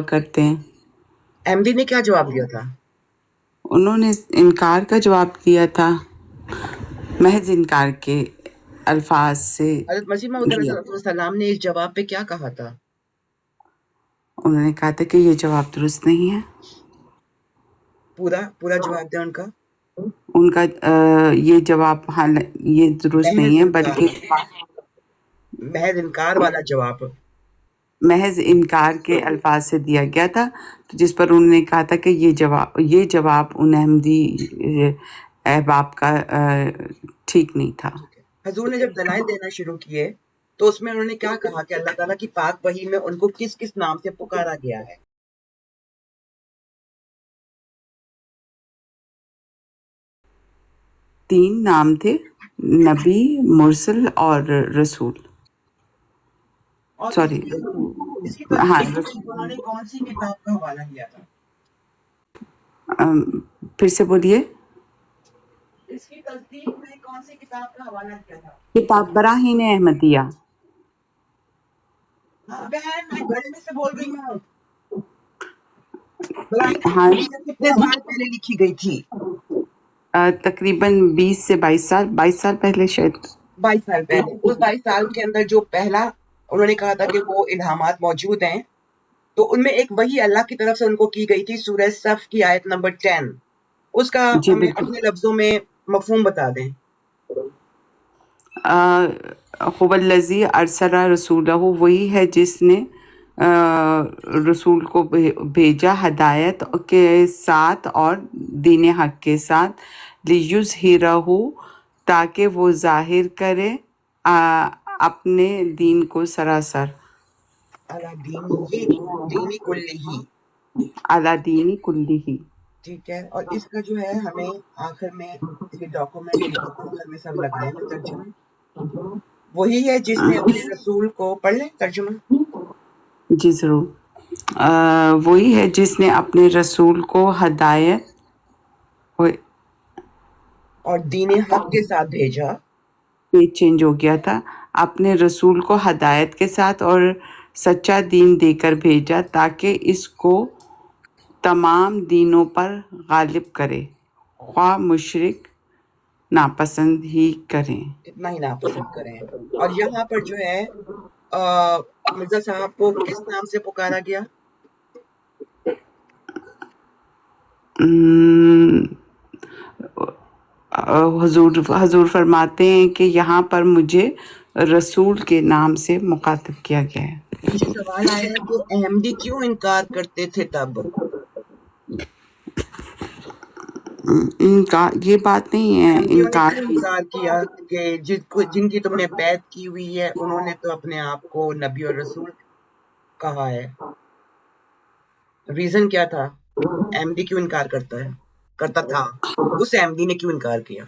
کرتے ہیں. احمدی نے کیا جواب دیا تھا؟ انہوں نے انکار کا جواب دیا تھا، محض انکار کے الفاظ سے. حضرت مسیح موعود علیہ السلام نے اس جواب پہ کیا کہا تھا؟ انہوں نے کہا تھا کہ یہ جواب درست نہیں ہے. پورا جواب دیں ان کا. ان کا یہ جواب یہ درست نہیں ہے، بلکہ محض انکار والا جواب محض انکار کے الفاظ سے دیا گیا تھا، جس پر انہوں نے کہا تھا کہ یہ جواب ان احمدی احباب کا ٹھیک نہیں تھا. حضور نے جب دلائل دینا شروع کیے تو اس میں انہوں نے کیا کہا کہ اللہ تعالیٰ کی پاک وحی میں ان کو کس کس نام سے پکارا گیا ہے؟ تین نام تھے، نبی، مرسل اور رسول. سوری، اس کی تصدیق انہوں نے کون سی کتاب کا حوالہ دیا تھا؟ پھر سے بولیے. اس کی تصدیق میں کون سی کتاب کا حوالہ دیا تھا؟ کتاب براہین احمدیہ. ہاں بہن، میں گھر میں سے بول رہی ہوں. ہاں، کتنے سال پہلے لکھی گئی تھی؟ تقریباً 20 سے 22 سال پہلے، شاید 22 سال پہلے. اس 22 سال کے اندر جو پہلا انہوں نے کہا تھا کہ وہ الہامات موجود ہیں، تو ان میں ایک وحی اللہ کی طرف سے ان کو کی گئی تھی، سورہ صف کی آیت نمبر 10. اس کا جی ہمیں بالکل. اپنے لفظوں میں مفہوم بتا دیں. هو الذی ارسل رسولہ، وہی ہے جس نے رسول کو بھیجا ہدایت کے ساتھ اور دین حق کے ساتھ، لیظہرہ، تاکہ وہ ظاہر کرے اپنے دین کو سراسر، علی دینی کلہ. علی دین کلہ. ٹھیک ہے. اور اس کا جو ہے ہمیں آخر میں یہ ڈاکومنٹ آخر میں سب لگائے میں ترجمہ. وہی ہے جس نے اپنے رسول کو پڑھ لیں ترجمہ. جی ضرور. وہی ہے جس نے اپنے رسول کو ہدایت اور دین حق کے ساتھ بھیجا. پیج چینج ہو گیا تھا. اپنے رسول کو ہدایت کے ساتھ اور سچا دین دے کر بھیجا، تاکہ اس کو تمام دینوں پر غالب کرے، خواہ مشرک ناپسند ہی کریں. اتنا ہی ناپسند کریں. اور یہاں پر جو ہے مرزا صاحب کو کس نام سے پکارا گیا؟ حضور فرماتے ہیں کہ یہاں پر مجھے رسول کے نام سے مخاطب کیا گیا ہے. مجھے سوال آیا ہے کہ احمدی کیوں انکار کرتے تھے تب؟ ان کا یہ بات نہیں ہے احمدیوں نے انکار کیوں انکار کیا کہ جن کی تم نے بیعت کی ہوئی ہے انہوں نے تو اپنے آپ کو نبی اور رسول کہا ہے. ریزن کیا تھا؟ احمدی کیوں انکار کرتا تھا؟ اس احمدی نے کیوں انکار کیا؟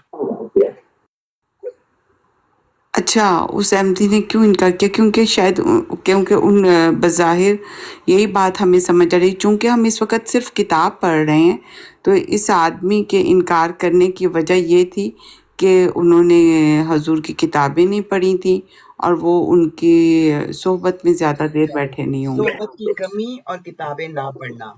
اچھا، اس احمدی نے کیوں انکار کیا؟ کیونکہ ان بظاہر یہی بات ہمیں سمجھ آ رہی، چونکہ ہم اس وقت صرف کتاب پڑھ رہے ہیں، تو اس آدمی کے انکار کرنے کی وجہ یہ تھی کہ انہوں نے حضور کی کتابیں نہیں پڑھی تھیں اور وہ ان کی صحبت میں زیادہ دیر بیٹھے نہیں ہوں گے. صحبت کی کمی اور کتابیں نہ پڑھنا،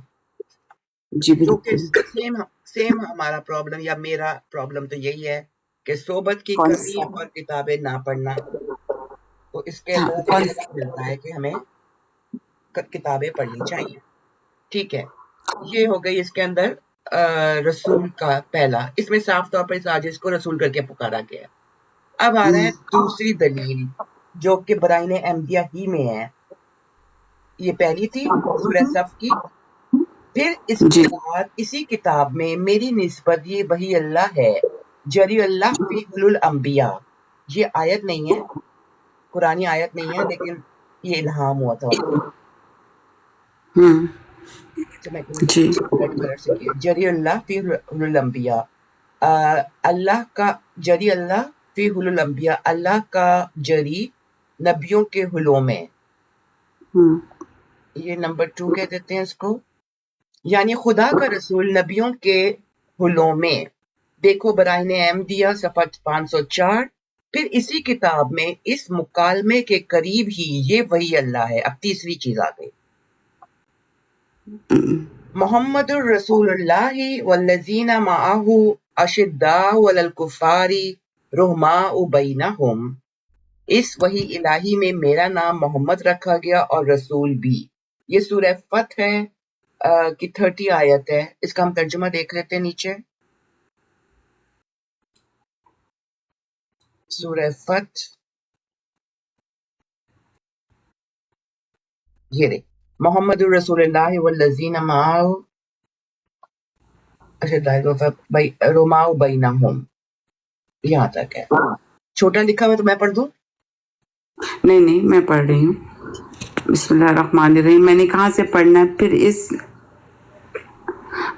جی جو کہ بالکل. سیم ہمارا پرابلم یا میرا پرابلم تو یہی ہے کہ صحبت کی کون کمی اور کتابیں نہ پڑھنا. تو اس کے ہاں، اندر ہمیں پتہ ملتا ہے کہ ہمیں کتابیں پڑھنی چاہیے. ٹھیک ہے. یہ ہو گئی اس کے اندر رسول کا پہلا. اس میں صاف طور پر اس عاجز کو رسول کر کے پکارا گیا. اب آ رہا ہے دوسری دلیل جو کہ برائن احمدیہ ہی میں ہے. یہ پہلی تھی سورہ صف کی. پھر اس کے بعد اسی کتاب میں میری نسبت یہ وحی اللہ ہے، جری اللہ فی الانبیاء. یہ آیت نہیں ہے، قرآنی آیت نہیں ہے، لیکن یہ الہام ہوا تھا. جی ریڈ کلر سے کیا جری اللہ فی الانبیاء. اللہ کا جری اللہ فی الانبیاء، اللہ کا جری نبیوں کے حلوں میں. یہ نمبر 2 کہہ دیتے ہیں اس کو، یعنی خدا کا رسول نبیوں کے حلوں میں. دیکھو براہین احمدیہ صفحہ 504. پھر اسی کتاب میں اس مکالمے کے قریب ہی یہ وحی اللہ ہے. اب تیسری چیز آ گئی. محمد الرسول اللہ والذین معہ اشداء علی الکفار رحماء بینہم، اس وحی الہی میں میرا نام محمد رکھا گیا اور رسول بھی. یہ سورہ فتح ہے کی 30 آیت ہے. اس کا ہم ترجمہ دیکھ لیتے ہیں نیچے. سورہ فتح یہ رہی، محمد الرسول اللہ والذین معہ رحماء بینہم، یہاں تک ہے. چھوٹا لکھا ہوا تو میں پڑھ دوں؟ نہیں میں پڑھ رہی ہوں. بسم اللہ الرحمن الرحیم. میں نے کہاں سے پڑھنا ہے پھر؟ اس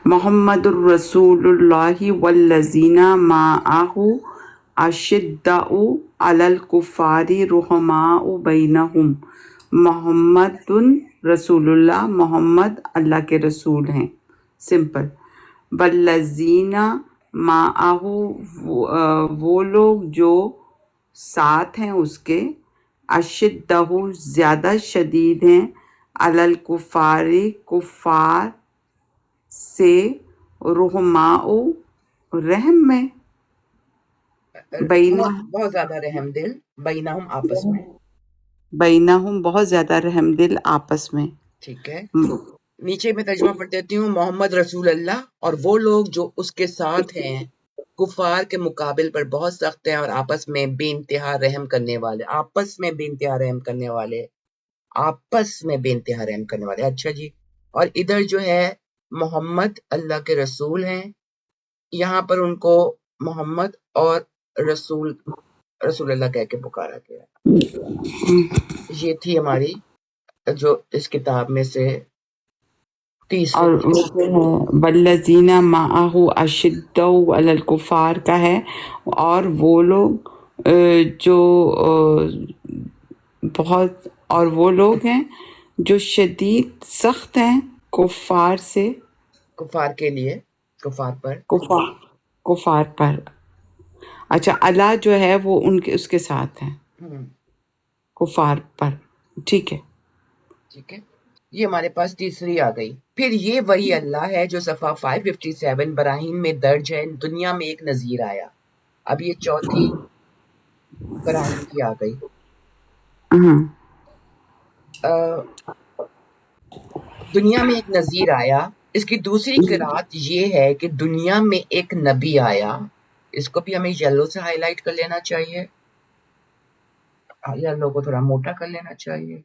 محمد الرسول اللہ والذین معہ اشداء علی الکفار رحماء بینہم. محمد رسول اللہ، محمد اللہ کے رسول ہیں، سمپل. والذین معہ وہ لوگ جو ساتھ ہیں اس کے، اشدہ زیادہ شدید ہیں، علی الکفار کفار سے، رحماء رحم میں، بہت زیادہ رحم دل، بینہم آپس میں. بینہم بہت زیادہ رحم دل آپس میں. ٹھیک ہے، نیچے میں ترجمہ پڑھ دیتی ہوں. محمد رسول اللہ اور وہ لوگ جو اس کے ساتھ ہیں کفار کے مقابل پر بہت سخت ہیں اور آپس میں بے انتہا رحم کرنے والے. آپس میں بے انتہا رحم کرنے والے، آپس میں بے انتہا رحم کرنے والے. اچھا جی، اور ادھر جو ہے محمد اللہ کے رسول ہیں، یہاں پر ان کو محمد اور رسول اللہ کہہ کے پکارا گیا. یہ تھی ہماری جو اس کتاب میں سے تیسری. اور والذین معہ اشداء علی الکفار کا ہے، اور وہ لوگ جو بہت، اور وہ لوگ ہیں جو شدید سخت ہیں کفار سے، کفار کے لیے، کفار پر. کفار پر. اچھا، اللہ جو ہے وہ ان کے اس کے ساتھ ہے کفار پر. ٹھیک ہے. ٹھیک ہے، یہ ہمارے پاس تیسری آ گئی. پھر یہ وہی اللہ ہے جو صفحہ 557 براہیم میں درج ہے، دنیا میں ایک نذیر آیا. اب یہ چوتھی براہیم کی آ گئی. دنیا میں ایک نذیر آیا. اس کی دوسری قرات یہ ہے کہ دنیا میں ایک نبی آیا. اس کو بھی ہمیں یلو سے ہائی لائٹ کر لینا چاہیے، یلو کو تھوڑا موٹا کر لینا چاہیے.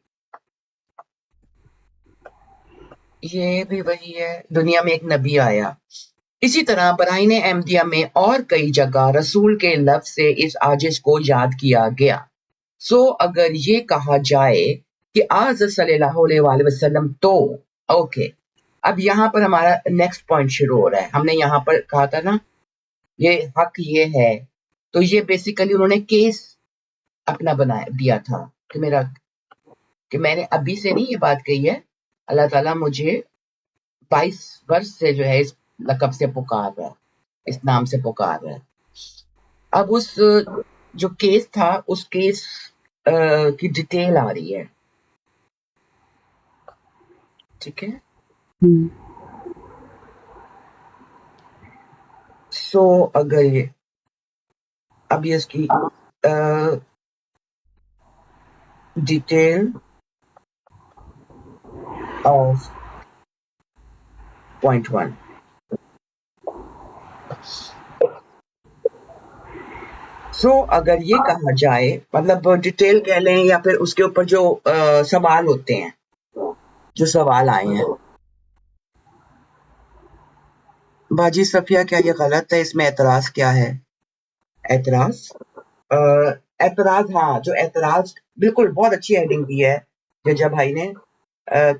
یہ بھی وہی ہے، دنیا میں ایک نبی آیا. اسی طرح براہین احمدیہ میں اور کئی جگہ رسول کے لفظ سے اس عاجز کو یاد کیا گیا. سو اگر یہ کہا جائے کہ آج صلی اللہ علیہ وآلہ وسلم تو اوکے، اب یہاں پر ہمارا نیکسٹ پوائنٹ شروع ہو رہا ہے. ہم نے یہاں پر کہا تھا نا یہ حق یہ ہے، تو یہ بیسیکلی انہوں نے کیس اپنا بنا دیا تھا کہ میرا، کہ میں نے ابھی سے نہیں یہ بات کہی ہے، اللہ تعالیٰ مجھے 22 برس سے جو ہے اس لقب سے پکار رہا ہے، اس نام سے پکار رہا ہے. اب اس جو کیس تھا اس کیس کی ڈیٹیل آ رہی ہے. ٹھیک ہے، سو اگر یہ اب یہ اس کی ڈیٹیل آف پوائنٹ 1. سو اگر یہ کہا جائے، مطلب ڈیٹیل کہہ لیں یا پھر اس کے اوپر جو سوال ہوتے ہیں، جو سوال آئے ہیں. باجی صفیہ کیا یہ غلط ہے؟ اس میں اعتراض کیا ہے؟ اعتراض ہاں، جو اعتراض بالکل بہت اچھی ہیڈنگ دی ہے ججا بھائی نے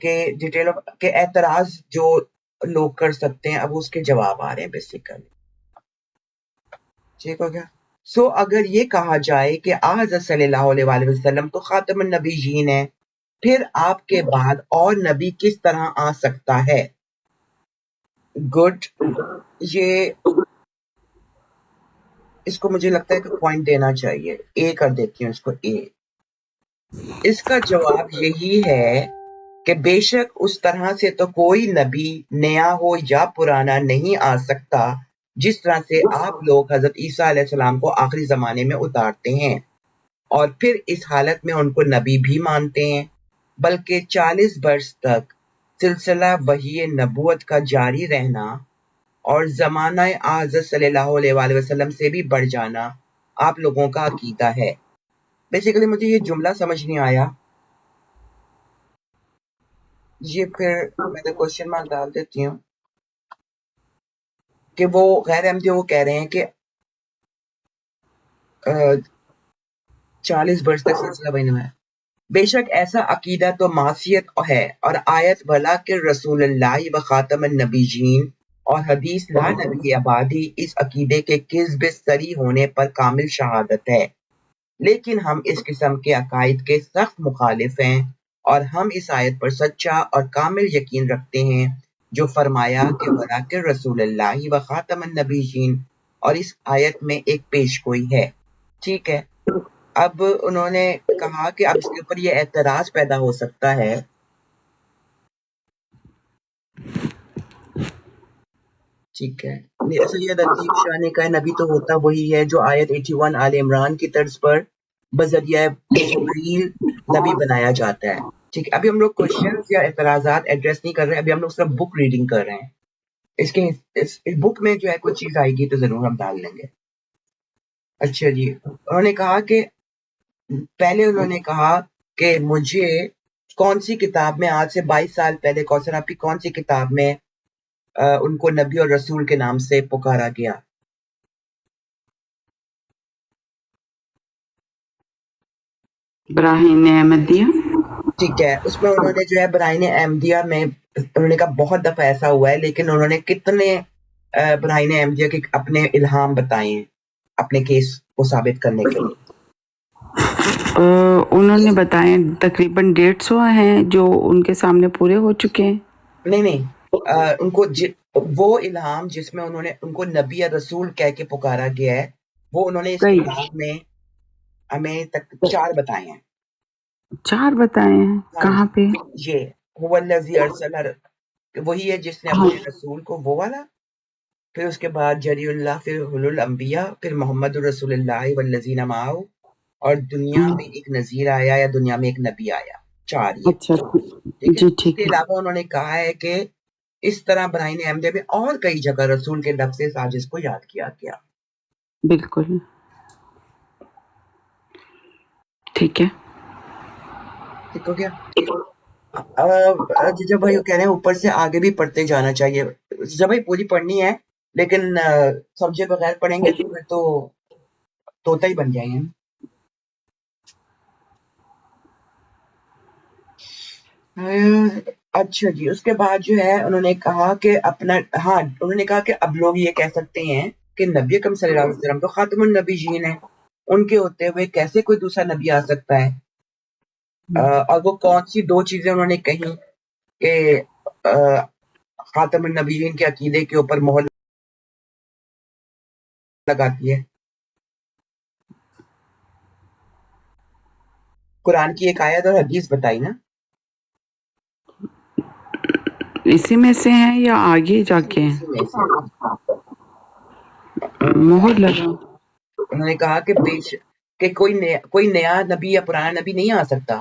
کہ ڈیٹیل کے اعتراض جو لوگ کر سکتے ہیں، اب اس کے جواب آ رہے ہیں بیسیکلی. ٹھیک ہو گیا. سو اگر یہ کہا جائے کہ آج صلی اللہ علیہ وآلہ وسلم تو خاتم النبیین ہے، پھر آپ کے بعد اور نبی کس طرح آ سکتا ہے؟ گڈ، یہ اس کو مجھے لگتا ہے کہ پوائنٹ دینا چاہیے. اے کر دیتی ہوں اس کو، اے. اس کا جواب یہی ہے کہ بے شک اس طرح سے تو کوئی نبی نیا ہو یا پرانا نہیں آ سکتا جس طرح سے آپ لوگ حضرت عیسیٰ علیہ السلام کو آخری زمانے میں اتارتے ہیں اور پھر اس حالت میں ان کو نبی بھی مانتے ہیں، بلکہ 40 برس تک سلسلہ وحی نبوت کا جاری رہنا اور زمانہ حضرت صلی اللہ علیہ وآلہ وسلم سے بھی بڑھ جانا آپ لوگوں کا عقیدہ ہے۔ بیسیکلی مجھے یہ جملہ سمجھ نہیں آیا، یہ پھر میں نے کوشچن مارک ڈال دیتی ہوں کہ وہ غیر احمدی وہ کہہ رہے ہیں کہ 40 برس تک سلسلہ بہن میں بے شک ایسا عقیدہ تو معصیت ہے، اور آیت بلا کے رسول اللہ و خاتم النبیین اور حدیث لا نبی آبادی اس عقیدے کے کذب سری ہونے پر کامل شہادت ہے، لیکن ہم اس قسم کے عقائد کے سخت مخالف ہیں اور ہم اس آیت پر سچا اور کامل یقین رکھتے ہیں جو فرمایا کہ ولاکن رسول اللہ و خاتم النبیین، اور اس آیت میں ایک پیش گوئی ہے۔ ٹھیک ہے، اب انہوں نے کہا کہ اب اس کے اوپر یہ اعتراض پیدا ہو سکتا ہے ٹھیک ہے، سید عتیق شاہ نے کہا نبی تو ہوتا وہی ہے جو آیت 81 آل عمران کی طرز پر بذریعہ جبریل نبی بنایا جاتا ہے۔ ٹھیک ہے، ابھی ہم لوگ کوشچنز یا اعتراضات ایڈریس نہیں کر رہے، ابھی ہم لوگ صرف بک ریڈنگ کر رہے ہیں۔ اس کے اس بک میں جو ہے کوئی چیز آئے گی تو ضرور ہم ڈال لیں گے۔ اچھا جی، انہوں نے کہا کہ پہلے انہوں نے کہا کہ مجھے کون سی کتاب میں آج سے 22 سال پہلے کوثر آپ کی کون سی کتاب میں ان کو نبی اور رسول کے نام سے پکارا گیا؟ براہین احمدیہ۔ ٹھیک ہے، اس میں انہوں نے جو ہے براہین احمدیہ میں انہوں نے کہا بہت دفعہ ایسا ہوا ہے، لیکن انہوں نے کتنے براہین احمدیہ کے اپنے الہام بتائے ہیں اپنے کیس کو ثابت کرنے کے لیے؟ انہوں نے بتائے تقریباً 150 ہیں جو ان کے سامنے پورے ہو چکے ہیں۔ نہیں ان کو وہ الہام جس میں انہوں نے ان کو نبی یا رسول کہہ کے پکارا گیا ہے، وہ انہوں نے اس کئی کتاب میں ہمیں 4 بتائے ہیں۔ 4 بتائے ہیں، ہاں کہاں پہ؟ جی، یہ هو الذی ارسل، وہی ہے جس نے اپنے رسول کو، وہ والا، پھر اس کے بعد جری اللہ، پھر حل الانبیاء، پھر محمد الرسول اللہ والذین معہ، اور دنیا میں ایک نذیر آیا یا دنیا میں ایک نبی آیا۔ 4 یہ اچھا ٹھیک ہے۔ جی، اس ٹھیک کے ہے، علاوہ انہوں نے کہا ہے کہ اس طرح براہین احمدیہ میں اور کئی جگہ رسول کے لفظ ساجز کو یاد کیا گیا۔ بالکل ٹھیک ہے۔ ٹھیک ہو گیا؟ جب بھائی کہہ رہے ہیں اوپر سے آگے بھی پڑھتے جانا چاہیے، جب بھائی پوری پڑھنی ہے، لیکن سمجھے بغیر پڑھیں گے تو پھر تو طوطا ہی بن جائیں گے۔ اچھا جی، اس کے بعد جو ہے انہوں نے کہا کہ اپنا، ہاں انہوں نے کہا کہ اب لوگ یہ کہہ سکتے ہیں کہ نبی اکرم صلی اللہ علیہ وسلم تو خاتم النبیین ہیں، ان کے ہوتے ہوئے کیسے کوئی دوسرا نبی آ سکتا ہے؟ اور وہ کون سی 2 چیزیں انہوں نے کہیں کہ خاتم النبیین کے عقیدے کے اوپر مہر لگاتی ہے؟ قرآن کی ایک آیت اور حدیث بتائی نا؟ اسی میں سے ہیں یا آگے جا کے ہیں؟ اسی میں سے مہر لگا۔ انہوں نے کہا کہ کوئی نیا نبی یا پرانا نبی نہیں آ سکتا،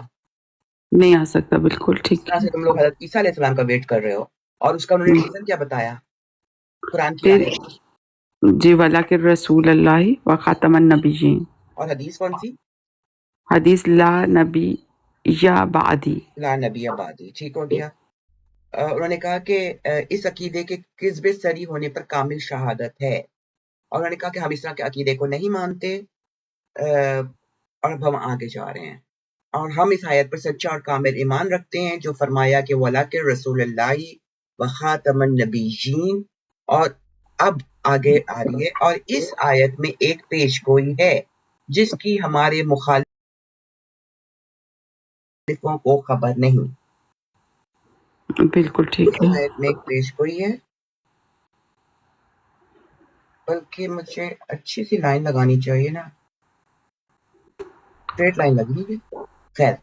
نہیں آ سکتا، بالکل اس ٹھیک طرح ہے۔ سے تم لوگ حضرت عیسیٰ علیہ السلام کا ویٹ کر رہے ہو، اور اس کا انہوں نے ریزن کیا بتایا؟ قرآن کی پھر آیت جی ولاکن رسول اللہ و خاتم النبیین، اور حدیث کون سی؟ حدیث لا نبی یا بعدی۔ لا نبی آبادی، ٹھیک ہو گیا۔ انہوں نے کہا کہ اس عقیدے کے کذب سری ہونے پر کامل شہادت ہے، اور انہوں نے کہا کہ ہم اس طرح کے عقیدے کو نہیں مانتے، اور اب ہم آگے جا رہے ہیں، اور ہم اس آیت پر سچا اور کامل ایمان رکھتے ہیں جو فرمایا کہ ولاکن رسول اللہ و خاتم النبیین، اور اب آگے آ رہی ہے، اور اس آیت میں ایک پیش گوئی ہے جس کی ہمارے مخالفوں کو خبر نہیں۔ بالکل ٹھیک ہے۔ آیت میں ایک پیش گوئی ہے، بلکہ مجھے اچھی سی لائن لگانی چاہیے نا، اسٹریٹ لائن لگنی ہے، خیر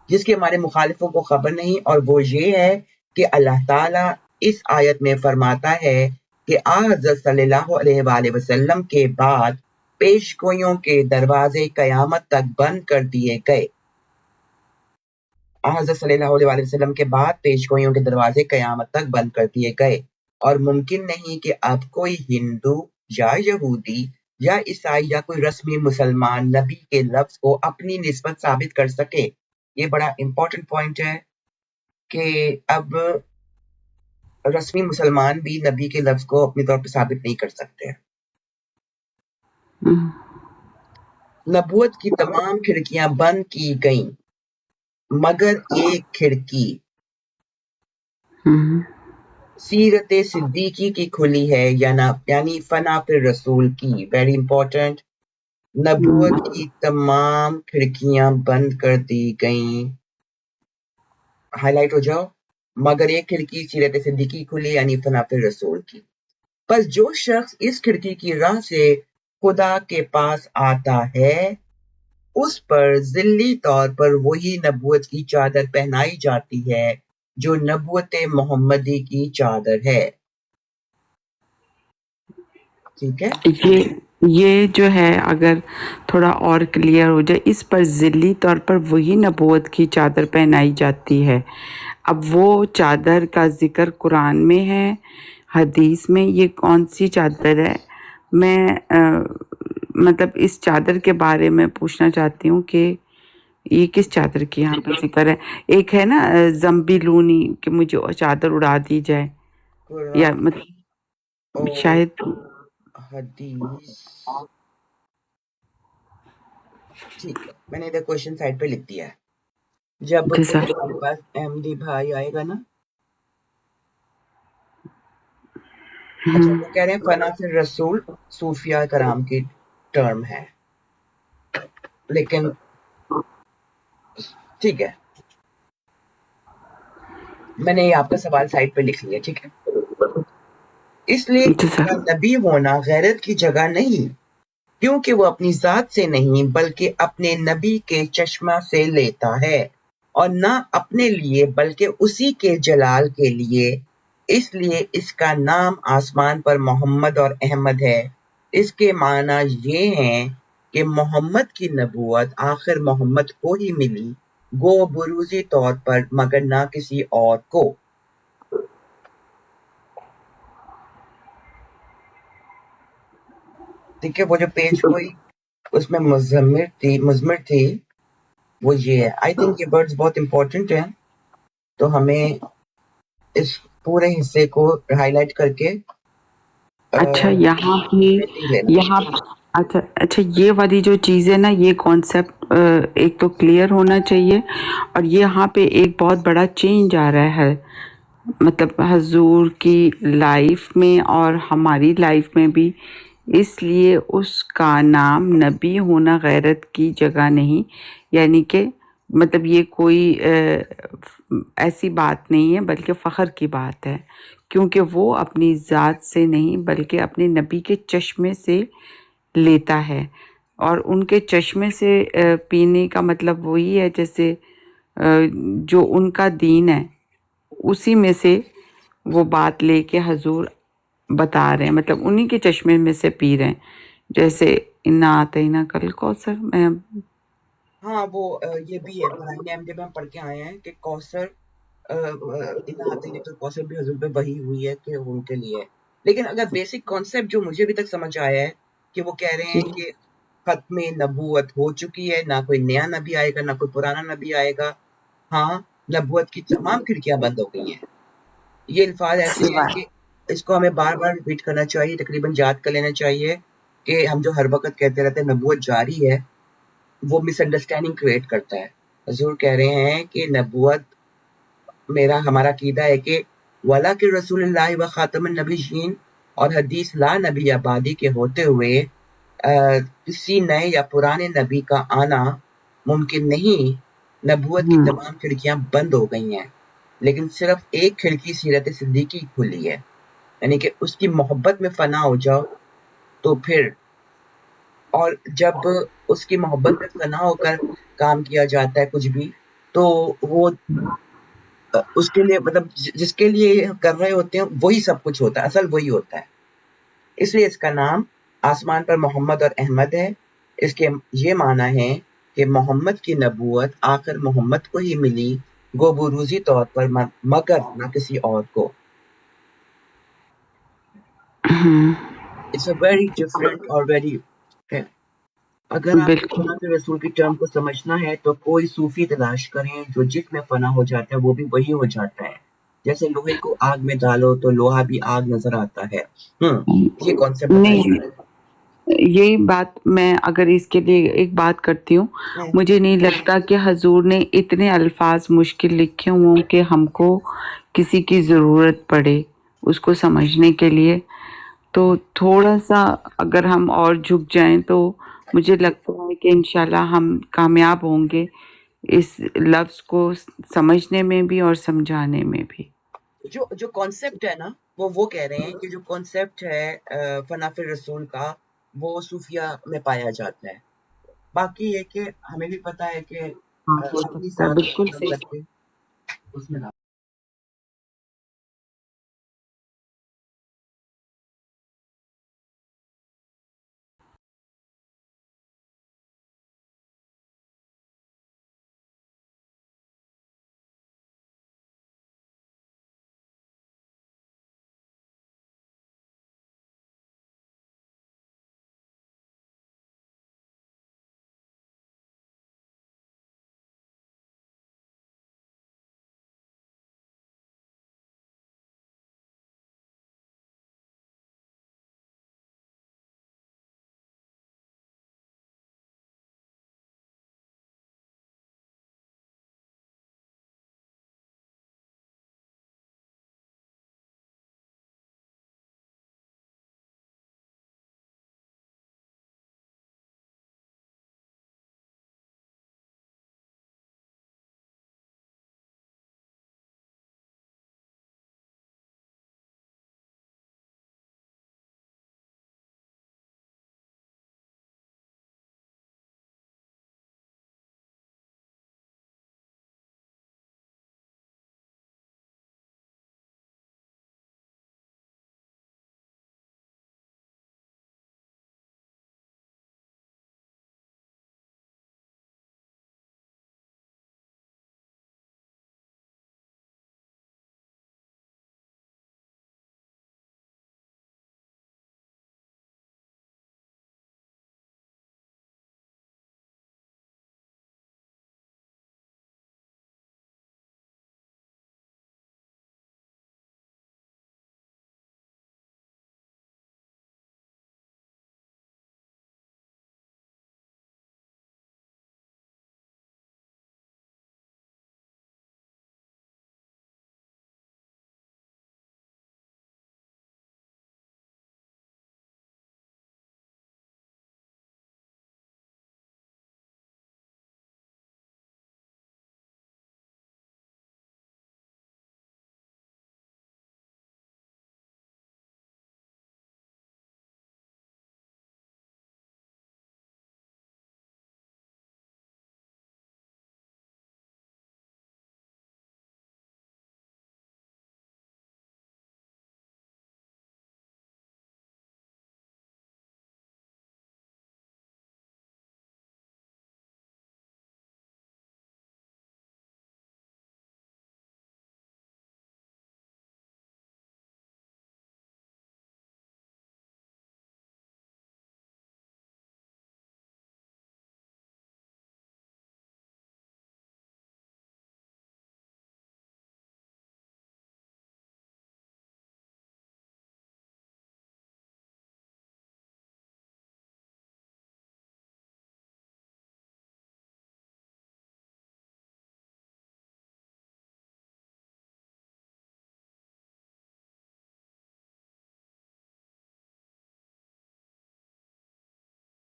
جس کی ہمارے مخالفوں کو خبر نہیں، اور وہ یہ ہے کہ اللہ تعالیٰ اس آیت میں فرماتا ہے کہ حضرت صلی اللہ علیہ وآلہ وسلم کے بعد پیش گوئیوں کے دروازے قیامت تک بند کر دیے گئے. حضرت صلی اللہ علیہ وآلہ وسلم کے بعد پیش گوئیوں کے دروازے قیامت تک بند کر دیے گئے، اور ممکن نہیں کہ اب کوئی ہندو یا یہودی یا عیسائی یا کوئی رسمی مسلمان نبی کے لفظ کو اپنی نسبت ثابت کر سکے. یہ بڑا امپورٹنٹ پوائنٹ ہے کہ اب رسمی مسلمان بھی نبی کے لفظ کو اپنی طور پہ ثابت نہیں کر سکتے. نبوت کی تمام کھڑکیاں بند کی گئیں مگر ایک کھڑکی سیرت صدیقی کی کھلی ہے، یعنی فنا پر رسول کی. Very important. نبوت کی تمام کھڑکیاں بند کر دی گئیں، ہائی لائٹ ہو جاؤ، مگر ایک کھڑکی سیرت صدیقی کھلی یعنی فنا پر رسول کی. پس جو شخص اس کھڑکی کی راہ سے خدا کے پاس آتا ہے اس پر ذلی طور پر وہی نبوت کی چادر پہنائی جاتی ہے جو نبوت محمدی کی چادر ہے. ٹھیک ہے، یہ جو ہے اگر تھوڑا اور کلیئر ہو جائے، اس پر ذلی طور پر وہی نبوت کی چادر پہنائی جاتی ہے. اب وہ چادر کا ذکر قرآن میں ہے، حدیث میں. یہ کون سی چادر ہے؟ میں مطلب اس چادر کے بارے میں پوچھنا چاہتی ہوں کہ یہ کس چادر کی یہاں پہ ذکر ہے؟ ایک ہے نا زمبی لونی کہ مجھے چادر اڑا دی جائے، یا قرآن مطلب اور شاید حدیث. ٹھیک ہے، میں نے ادھر کوشچن سائڈ پہ لکھ دیا ہے. جب جیسا ہمارے پاس احمدی بھائی آئے گا نا، اچھا وہ کہہ رہے ہیں فنا فی رسول صوفیہ کرام کی ٹرم ہے، لیکن ٹھیک ہے، میں نے یہ آپ کا سوال سائڈ پہ لکھ لیا. ٹھیک ہے، اس لیے اس جیسا کا نبی ہونا غیرت کی جگہ نہیں، کیونکہ وہ اپنی ذات سے نہیں بلکہ اپنے نبی کے چشمہ سے لیتا ہے، اور نہ اپنے لیے بلکہ اسی کے جلال کے لیے. اس لیے اس کا نام آسمان پر محمد اور احمد ہے. اس کے معنی یہ ہیں کہ محمد کی نبوت آخر محمد کو ہی ملی، گو بروزی طور پر، مگر نہ کسی اور کو. ٹھیک ہے، وہ جو پیج کوئی اس میں مزمر تھی وہ یہ ہے. آئی تھنک یہ ورڈز بہت امپورٹنٹ ہیں، تو ہمیں اس پورے حصے کو ہائی لائٹ کر کے اچھا یہاں rating بھی لینا. اچھا یہ والی جو چیز ہے نا، یہ کانسیپٹ ایک تو کلیئر ہونا چاہیے. اور یہاں پہ ایک بہت بڑا چینج آ رہا ہے، مطلب حضور کی لائف میں اور ہماری لائف میں بھی. اس لیے اس کا نام نبی ہونا غیرت کی جگہ نہیں، یعنی کہ مطلب یہ کوئی ایسی بات نہیں ہے بلکہ فخر کی بات ہے، کیونکہ وہ اپنی ذات سے نہیں بلکہ اپنے نبی کے چشمے سے لیتا ہے. اور ان کے چشمے سے پینے کا مطلب وہی ہے جیسے جو ان کا دین ہے اسی میں سے وہ بات لے کے حضور بتا رہے ہیں، مطلب انہی کے چشمے میں سے پی رہے ہیں. جیسے انا آتینا کل کوثر میں ہاں وہ یہ بھی ہے، قرآن احمد میں ہم پڑھ کے آئے ہیں کہ کوثر کوثر بھی حضور پہ وحی ہوئی ہے کہ ان کے لیے. لیکن اگر بیسک کانسیپٹ جو مجھے ابھی تک سمجھ آیا ہے کہ وہ کہہ رہے ہیں کہ ختم نبوت ہو چکی ہے، نہ کوئی نیا نبی آئے گا نہ کوئی پرانا نبی آئے گا. ہاں نبوت کی تمام کھڑکیاں بند ہو گئی ہیں. یہ الفاظ ایسے ہیں کہ اس کو ہمیں بار بار ریپیٹ کرنا چاہیے، تقریباً یاد کر لینا چاہیے کہ ہم جو ہر وقت کہتے رہتے ہیں نبوت جاری ہے، وہ مس انڈرسٹینڈنگ کریٹ کرتا ہے. حضور کہہ رہے ہیں کہ نبوت ہمارا عقیدہ ہے کہ ولا کہ رسول اللہ و خاتم النبیین، اور حدیث لا نبی آبادی کے ہوتے ہوئے کسی نئے یا پرانے نبی کا آنا ممکن نہیں. نبوت کی تمام کھڑکیاں بند ہو گئی ہیں، لیکن صرف ایک کھڑکی سیرت صدیقی کھلی ہے، یعنی کہ اس کی محبت میں فنا ہو جاؤ تو پھر. اور جب اس کی محبت میں فنا ہو کر کام کیا جاتا ہے کچھ بھی، تو وہ اس کے لیے مطلب جس کے لیے کر رہے ہوتے ہیں وہی سب کچھ ہوتا ہے، اصل وہی ہوتا ہے. اس لیے اس کا نام آسمان پر محمد اور احمد ہے. اس کے یہ معنی ہے کہ محمد کی نبوت آخر محمد کو ہی ملی، گو بروزی طور پر مگر نہ کسی اور کو. اٹس اے ویری ڈفرنٹ اور ویری. اگر آپ کو بالکل فنا کے رسول کی ٹرم کو سمجھنا ہے تو کوئی صوفی تلاش کریں جو جس میں فنا ہو جاتا ہے وہ بھی وہی ہو جاتا ہے. جیسے لوہے کو آگ میں ڈالو تو لوہا بھی آگ نظر آتا ہے. یہ کانسیپٹ بتائیے. نہیں، یہی بات میں اگر اس کے لیے ایک بات کرتی ہوں، مجھے نہیں لگتا کہ حضور نے اتنے الفاظ مشکل لکھے ہوں کہ ہم کو کسی کی ضرورت پڑے اس کو سمجھنے کے لیے. تو تھوڑا سا اگر ہم اور جھک جائیں تو مجھے لگتا ہے کہ انشاءاللہ ہم کامیاب ہوں گے اس لفظ کو سمجھنے میں بھی اور سمجھانے میں بھی. جو کانسیپٹ ہے نا وہ کہہ رہے ہیں کہ جو کانسیپٹ ہے فنا فی الرسول کا وہ صوفیہ میں پایا جاتا ہے. باقی یہ کہ ہمیں بھی پتا ہے کہ ہاں، ہو اپنی سکتا ہے، ذات بالکل کو صحیح. کر کے اس میں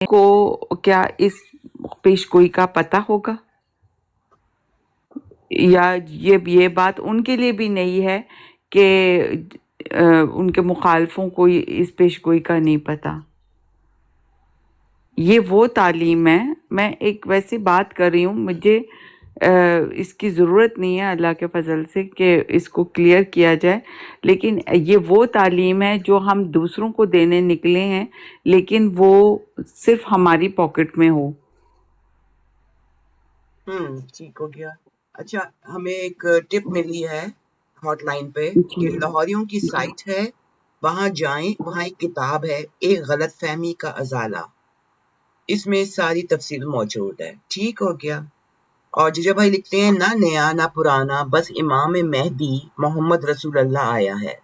کو کیا اس پیش گوئی کا پتہ ہوگا یا یہ بات ان کے لیے بھی نہیں ہے کہ ان کے مخالفوں کو اس پیش گوئی کا نہیں پتہ. یہ وہ تعلیم ہے. میں ایک ویسی بات کر رہی ہوں، مجھے اس کی ضرورت نہیں ہے اللہ کے فضل سے کہ اس کو کلیئر کیا جائے، لیکن یہ وہ تعلیم ہے جو ہم دوسروں کو دینے نکلے ہیں، لیکن وہ صرف ہماری پاکٹ میں ہو۔ ٹھیک ہو گیا۔ اچھا، ہمیں ایک ٹپ ملی ہے ہاٹ لائن پہ جی کہ لاہوریوں کی سائٹ ہے، وہاں جائیں، وہاں ایک کتاب ہے ایک غلط فہمی کا ازالہ، اس میں ساری تفصیل موجود ہے۔ ٹھیک ہو گیا۔ اور ججا بھائی لکھتے ہیں نہ نیا نہ پرانا، بس امام مہدی محمد رسول اللہ آیا ہے۔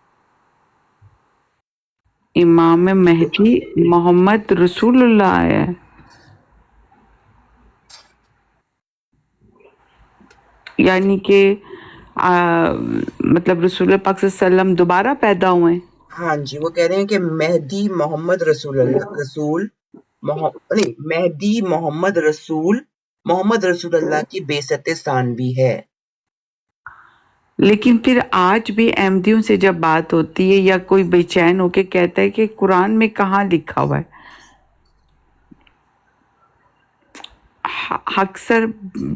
امام مہدی محمد رسول اللہ آیا ہے، یعنی کہ مطلب رسول پاک صلی اللہ علیہ وسلم دوبارہ پیدا ہوئے۔ ہاں جی، وہ کہہ رہے ہیں کہ مہدی محمد رسول اللہ نہیں، مہدی محمد رسول اللہ کی بعثت ثانوی ہے۔ لیکن پھر آج بھی احمدیوں سے جب بات ہوتی ہے یا کوئی بے چین ہو کے کہتا ہے کہ قرآن میں کہاں لکھا ہوا ہے، اکثر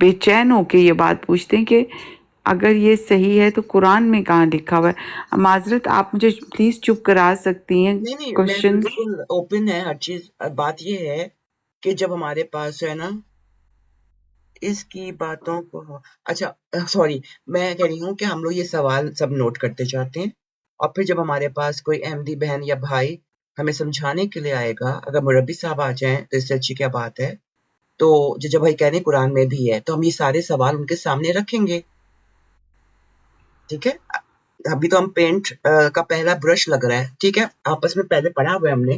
بے چین ہو کے یہ بات پوچھتے ہیں کہ اگر یہ صحیح ہے تو قرآن میں کہاں لکھا ہوا ہے۔ معذرت، آپ مجھے پلیز چپ کرا سکتی ہیں نہیں، میں کوشچن؟ بالکل اوپن ہے ہر چیز۔ بات یہ ہے کہ جب ہمارے پاس ہے نا اس کی باتوں کو، اچھا سوری، میں کہہ رہی ہوں کہ ہم لوگ یہ سوال سب نوٹ کرتے جاتے ہیں، اور پھر جب ہمارے پاس کوئی احمدی بہن یا بھائی ہمیں سمجھانے کے لیے آئے گا، اگر مربی صاحب آ جائیں تو اس سے اچھی کیا بات ہے۔ تو جب بھائی کہہ رہے ہیں قرآن میں بھی ہے، تو ہم یہ سارے سوال ان کے سامنے رکھیں گے۔ ٹھیک ہے، ابھی تو ہم پینٹ کا پہلا برش لگ رہا ہے، ٹھیک ہے، آپس میں پہلے پڑھا ہوا ہے ہم نے،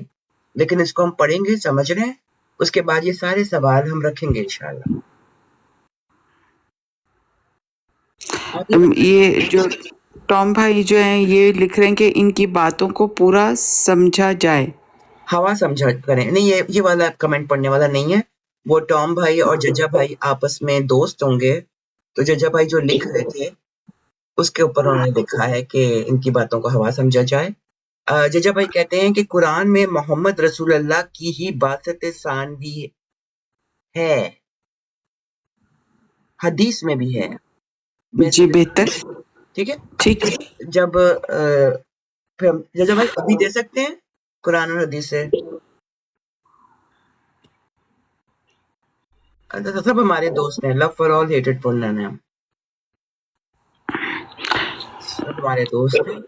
لیکن اس کو ہم پڑھیں گے، سمجھ رہے ہیں، اس کے بعد یہ سارے سوال ہم رکھیں گے انشاءاللہ۔ آپ یہ یہ جو ٹام بھائی جو ہیں یہ لکھ رہے ہیں کہ ان کی باتوں کو پورا سمجھا جائے۔ ہوا سمجھا کریں، نہیں یہ والا کمنٹ پڑھنے والا نہیں ہے، وہ ٹام بھائی اور ججا بھائی آپس میں دوست ہوں گے، تو ججا بھائی جو لکھ رہے تھے اس کے اوپر انہوں نے لکھا ہے کہ ان کی باتوں کو ہوا سمجھا جائے۔ ججا بھائی کہتے ہیں کہ قرآن میں محمد رسول اللہ کی ہی بعثت ثانوی ہے، حدیث میں بھی ہے۔ جی بہتر، ٹھیک ہے، ٹھیک ہے۔ جب ججا بھائی ابھی دے سکتے ہیں قرآن اور حدیث سے؟ سب ہمارے دوست ہیں، لو فار آل ہیٹڈ فار نن ہیں، سب ہمارے دوست ہیں۔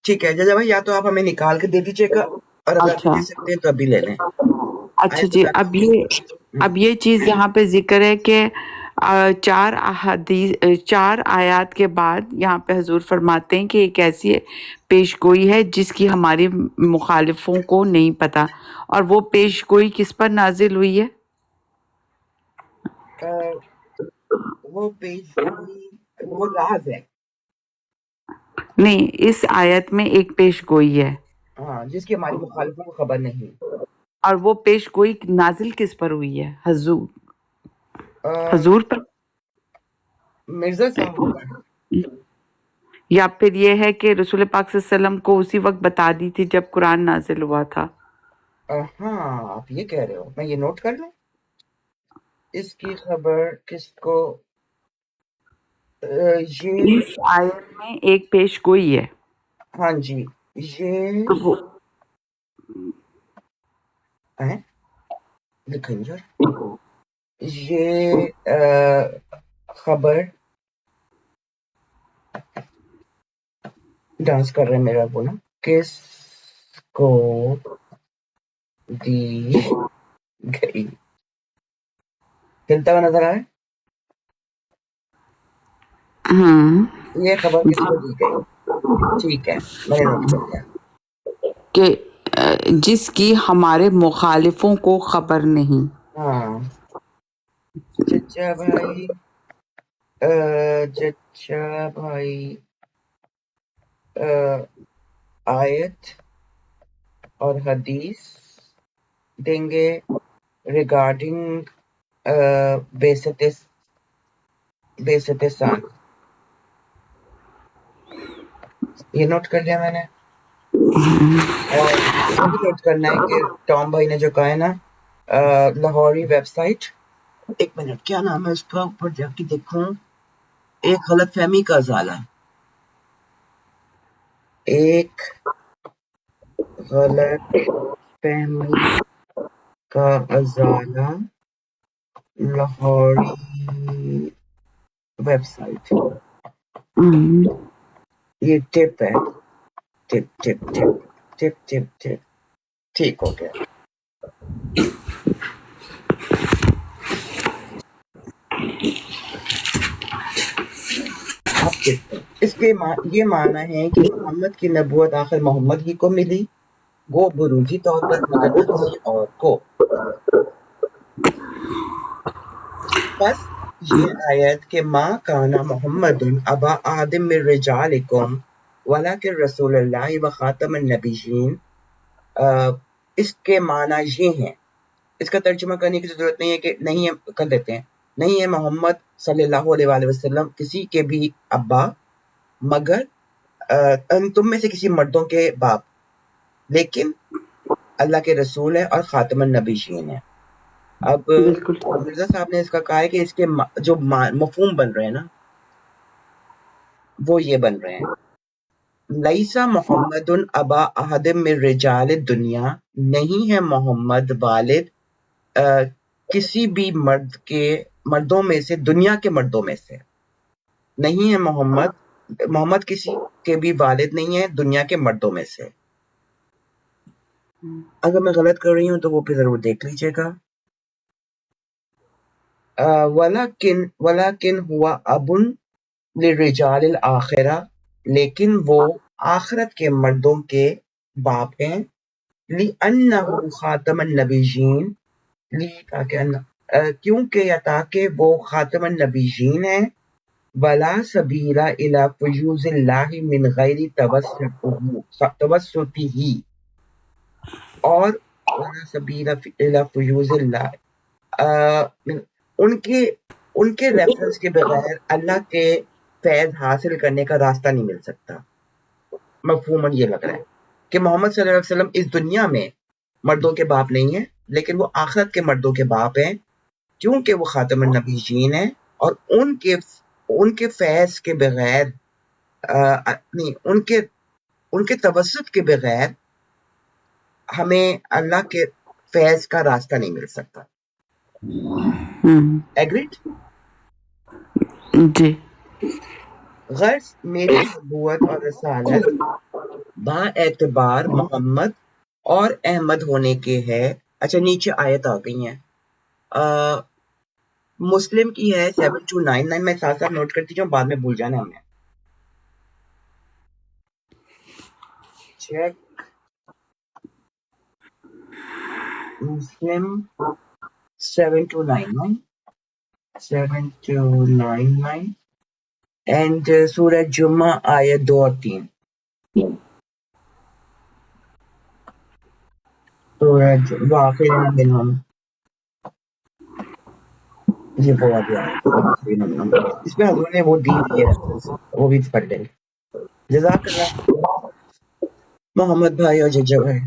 ٹھیک ہے ججا بھائی، یا تو آپ ہمیں نکال کے دے دیجیے گا، اور اگر ابھی اچھا دے سکتے ہیں تو ابھی لے لیں۔ اچھا جی، اب یہ چیز یہاں پہ ذکر ہے کہ چار آیات کے بعد یہاں پہ حضور فرماتے ہیں کہ ایک ایسی پیش گوئی ہے جس کی ہمارے مخالفوں کو نہیں پتا، اور وہ پیش گوئی کس پر نازل ہوئی ہے؟ وہ پیش گوئی وہ راز ہے، نہیں، اس آیت میں ایک پیش گوئی ہے، ہاں، جس کی ہماری مخالفوں کو خبر نہیں۔ اور وہ پیش گوئی نازل کس پر ہوئی ہے؟ حضور پر، مرزا صاحب پر۔ یا پھر یہ ہے کہ رسول پاک صلی اللہ علیہ وسلم کو اسی وقت بتا دی تھی جب قرآن نازل ہوا تھا؟ ہاں، آپ یہ کہہ رہے ہو، میں یہ نوٹ کر لوں، اس کی خبر کس کو؟ یہ اس آیت میں ایک پیش گوئی ہے، ہاں جی، یہ تو وہ لکھیں گے، یہ خبر ڈانس کر رہے ہیں میرا بولا، کس کو دی گئی؟ چلتا ہوا نظر آئے، یہ خبر کس کو دی گئی؟ ٹھیک ہے، میں نے نوٹ کر لیا کہ جس کی ہمارے مخالفوں کو خبر نہیں۔ ہاں چچا بھائی، چچا بھائی آیت اور حدیث دیں گے ریگارڈنگ بعثت ثانی۔ یہ نوٹ کر لیا میں نے، اور یہ بھی نوٹ کرنا ہے کہ ٹام بھائی نے جو کہا ہے نا لاہوری ویب سائٹ ایک منٹ، کیا نام ہے اس کا، اوپر جا کے دیکھوں. ایک غلط فہمی کا ازالہ، ایک غلط فہمی کا ازالہ، لاہوری ویب سائٹ. یہ ٹپ ہے، ٹپ ٹپ ٹپ ٹپ ٹپ ٹپ. ٹھیک ہو گیا. آپ دیکھتے ہیں اس کے یہ معنی ہے کہ محمد کی نبوت آخر محمد ہی کو ملی، وہ بروجی طور پر مگر نہ کسی اور کو. پس یہ آیت کہ ما کانا محمد ابا آدم من رجالکم ولکن رسول اللہ و خاتم النبیین، اس کے معنی یہ ہیں. اس کا ترجمہ کرنے کی ضرورت نہیں ہے کہ نہیں ہے، کر دیتے ہیں. نہیں ہے محمد صلی اللہ علیہ وآلہ وسلم کسی کے بھی ابا مگر تم میں سے کسی مردوں کے باپ، لیکن اللہ کے رسول ہے اور خاتم النبیین ہے. اب بالکل مرزا صاحب نے اس کا کہا ہے کہ اس کے جو مفہوم بن رہے ہیں نا وہ یہ بن رہے ہیں. لیسا محمد ابا احد من رجال الدنیا، نہیں ہے محمد والد کسی بھی مردوں میں سے، دنیا کے مردوں میں سے. نہیں ہے محمد کسی کے بھی والد نہیں ہے دنیا کے مردوں میں سے. اگر میں غلط کر رہی ہوں تو وہ پھر ضرور دیکھ لیجیے گا. ولیکن ہوا ابن للرجال الآخرہ، لیکن وہ آخرت کے مردوں کے باپ ہیں. لِأَنَّهُ خاتم النبیین، کیونکہ یا تاکہ وہ خاتم النبیین ہیں. ولا سبیل الی فیوض اللہ من غیر توسطہ، اور ولا سبیل الی فیوض اللہ، ان کے ریفرنس کے بغیر اللہ کے فیض حاصل کرنے کا راستہ نہیں مل سکتا. مفہوماً یہ لگ رہا ہے کہ محمد صلی اللہ علیہ وسلم اس دنیا میں مردوں کے باپ نہیں ہیں، لیکن وہ آخرت کے مردوں کے باپ ہیں، کیونکہ وہ خاتم النبیین ہیں، اور ان کے فیض کے بغیر نہیں، ان کے توسط کے بغیر ہمیں اللہ کے فیض کا راستہ نہیں مل سکتا. ایگریڈ؟ جی. غرض میری نبوت اور رسالت با اعتبار محمد اور احمد ہونے کے ہے. اچھا نیچے آیت آ گئی ہیں، مسلم کی ہے 7299. میں ساتھ ساتھ نوٹ کرتی جاؤں، بعد میں بھول جانا ہم نے. چیک مسلم 7299 اینڈ سورہ جمعہ آیت 2 اور 3. سورہ وآخر منہم، یہ وہ آ گیا. اس میں حضور نے وہ دی ہے ریفرنس، وہ بھی پڑھ لیں. جزاک اللہ محمد بھائی اور ججا بھائی.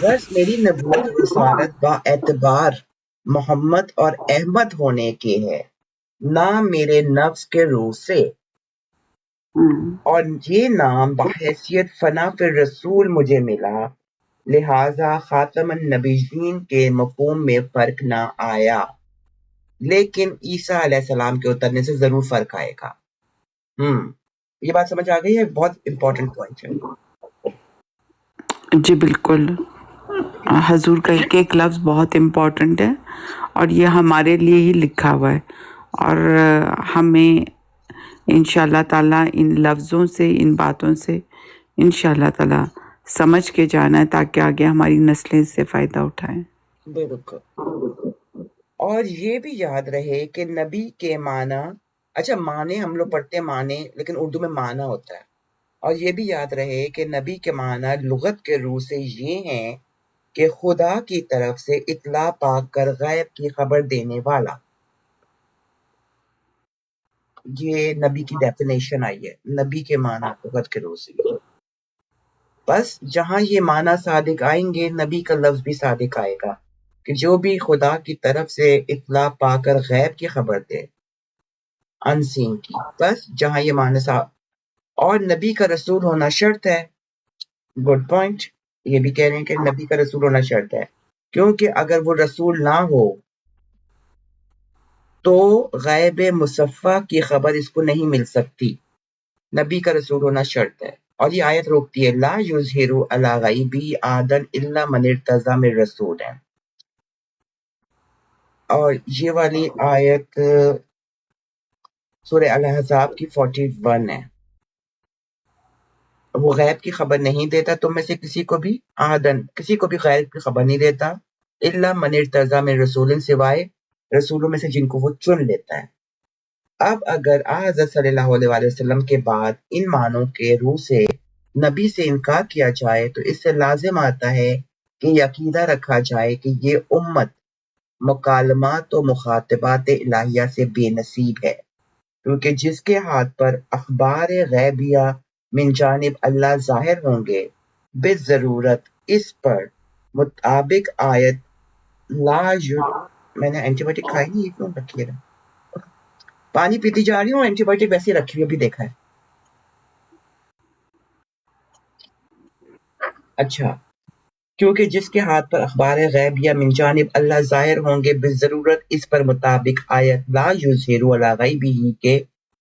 غرض میری نبوت و رسالت با اعتبار محمد اور احمد ہونے کے ہے، نہ میرے نفس کے روح سے، اور یہ نام بحیثیت فنا فی رسول مجھے ملا، لہذا خاتم النبیین کے مفہوم میں فرق نہ آیا، لیکن عیسیٰ علیہ السلام کے اترنے سے ضرور فرق آئے گا. یہ بات سمجھ آ گئی ہے؟ بہت امپورٹنٹ پوائنٹ ہے. جی بالکل، حضور کا ایک ایک لفظ بہت امپورٹنٹ ہے، اور یہ ہمارے لیے ہی لکھا ہوا ہے، اور ہمیں انشاءاللہ تعالیٰ ان لفظوں سے، ان باتوں سے انشاءاللہ تعالیٰ سمجھ کے جانا ہے، تاکہ آگے ہماری نسلیں اس سے فائدہ اٹھائیں. بالکل. اور یہ بھی یاد رہے کہ نبی کے معنی، اچھا معنی ہم لوگ پڑھتے ہیں معنی، لیکن اردو میں معنی ہوتا ہے. اور یہ بھی یاد رہے کہ نبی کے معنی لغت کے روح سے یہ ہیں کہ خدا کی طرف سے اطلاع پا کر غیب کی خبر دینے والا. یہ نبی کی ڈیفینیشن آئی ہے، نبی کے معنی لغت کے روح سے. بس جہاں یہ معنی صادق آئیں گے، نبی کا لفظ بھی صادق آئے گا. کہ جو بھی خدا کی طرف سے اطلاع پا کر غیب کی خبر دے، انسین کی، بس جہاں یہ معنی صاحب اور نبی کا رسول ہونا شرط ہے. Good point. یہ بھی کہہ رہے ہیں کہ نبی کا رسول ہونا شرط ہے، کیونکہ اگر وہ رسول نہ ہو تو غیب مصفہ کی خبر اس کو نہیں مل سکتی. نبی کا رسول ہونا شرط ہے. اور یہ آیت روکتی ہے لا یظہر علی غیبی آدن الا من ارتضی من رسول ہے. اور یہ والی آیت سورہ الاحزاب کی 41 ہے. وہ غیب کی خبر نہیں دیتا تم میں سے کسی کو بھی، آدن کسی کو بھی غیب کی خبر نہیں دیتا، الا من ارتضی من رسول سوائے رسولوں میں سے جن کو وہ چن لیتا ہے. اب اگر حضرت صلی اللہ علیہ وآلہ وسلم کے بعد ان معنوں کے روح سے نبی سے انکار کیا جائے تو اس سے لازم آتا ہے کہ یہ عقیدہ رکھا جائے کہ یہ امت مکالمات و مخاطبات الہیہ سے بے نصیب ہے، کیونکہ جس کے ہاتھ پر اخبار غیبیہ من جانب اللہ ظاہر ہوں گے بالضرورت اس پر مطابق آیت میں نے اینٹی بائیوٹک کھائی نہیں، یہ کیوں رکھی ہے؟ پانی پیتی جا رہی ہوں، اینٹی بائیوٹک ویسے رکھی ہوئی، ابھی دیکھا ہے. اچھا، کیونکہ جس کے ہاتھ پر اخبار غیب یا من جانب اللہ ظاہر ہوں گے بالضرورت اس پر مطابق آیت لا یظہر علی غیبہ کے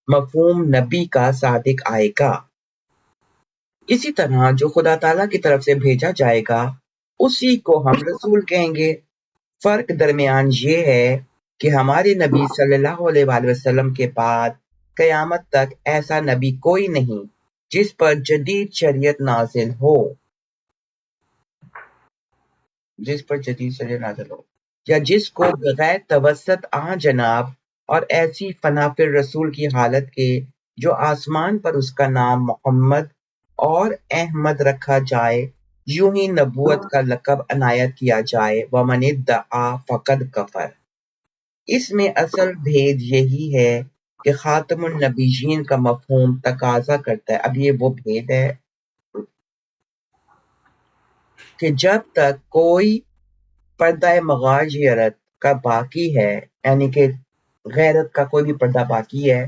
مفہوم نبی کا صادق آئے گا. اسی طرح جو خدا تعالیٰ کی طرف سے بھیجا جائے گا اسی کو ہم رسول کہیں گے. فرق درمیان یہ ہے کہ ہمارے نبی صلی اللہ علیہ وآلہ وسلم کے بعد قیامت تک ایسا نبی کوئی نہیں جس پر جدید شریعت نازل ہو، یا جس کو بغیر توسط جناب اور ایسی فنا فی الرسول کی حالت کے جو آسمان پر اس کا نام محمد اور احمد رکھا جائے یوں ہی نبوت کا لقب عنایت کیا جائے. ومن ادعا فقد کفر. اس میں اصل بھید یہی ہے کہ خاتم النبیین کا مفہوم تقاضا کرتا ہے، اب یہ وہ بھید ہے کہ جب تک کوئی پردہ مغایرت کا باقی ہے، یعنی کہ غیرت کا کوئی بھی پردہ باقی ہے،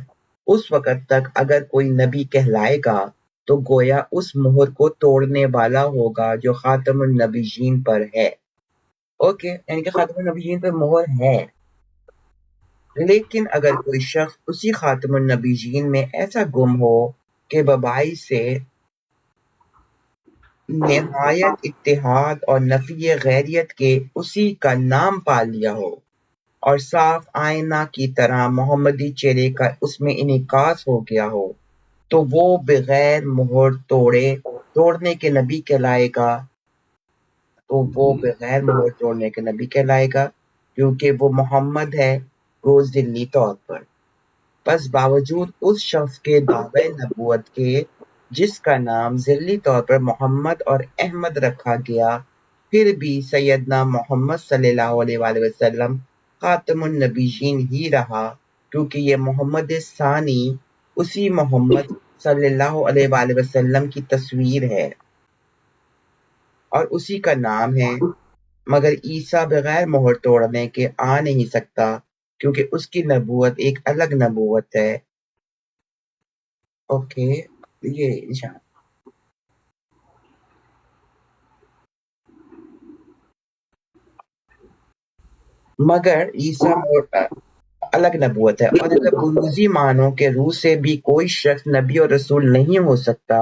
اس وقت تک اگر کوئی نبی کہلائے گا تو گویا اس مہر کو توڑنے والا ہوگا جو خاتم النبیین پر ہے. اوکے، یعنی کہ خاتم النبیین پر مہر ہے. لیکن اگر کوئی شخص اسی خاتم النبیین میں ایسا گم ہو کہ وبائی سے نہایت اتحاد اور نفی غیریت کے اسی کا نام پا لیا ہو اور صاف آئینہ کی طرح محمدی چہرے کا اس میں انعکاس ہو گیا ہو تو وہ بغیر مہر توڑنے کے نبی کہلائے گا کیونکہ وہ محمد ہے وہ ذلی طور پر. بس باوجود اس شخص کے دعوے نبوت کے جس کا نام ذلی طور پر محمد اور احمد رکھا گیا، پھر بھی سیدنا محمد صلی اللہ علیہ وآلہ وسلم خاتم النبیین ہی رہا، کیونکہ یہ محمد ثانی اسی محمد صلی اللہ علیہ وآلہ وسلم کی تصویر ہے اور اسی کا نام ہے. مگر عیسیٰ بغیر مہر توڑنے کے آ نہیں سکتا کیونکہ اس کی نبوت ایک الگ نبوت ہے. اوکے، یہ نشان مگر عیسیٰ الگ نبوت ہے. اور اگر بروزی معنوں کے روح سے بھی کوئی شخص نبی اور رسول نہیں ہو سکتا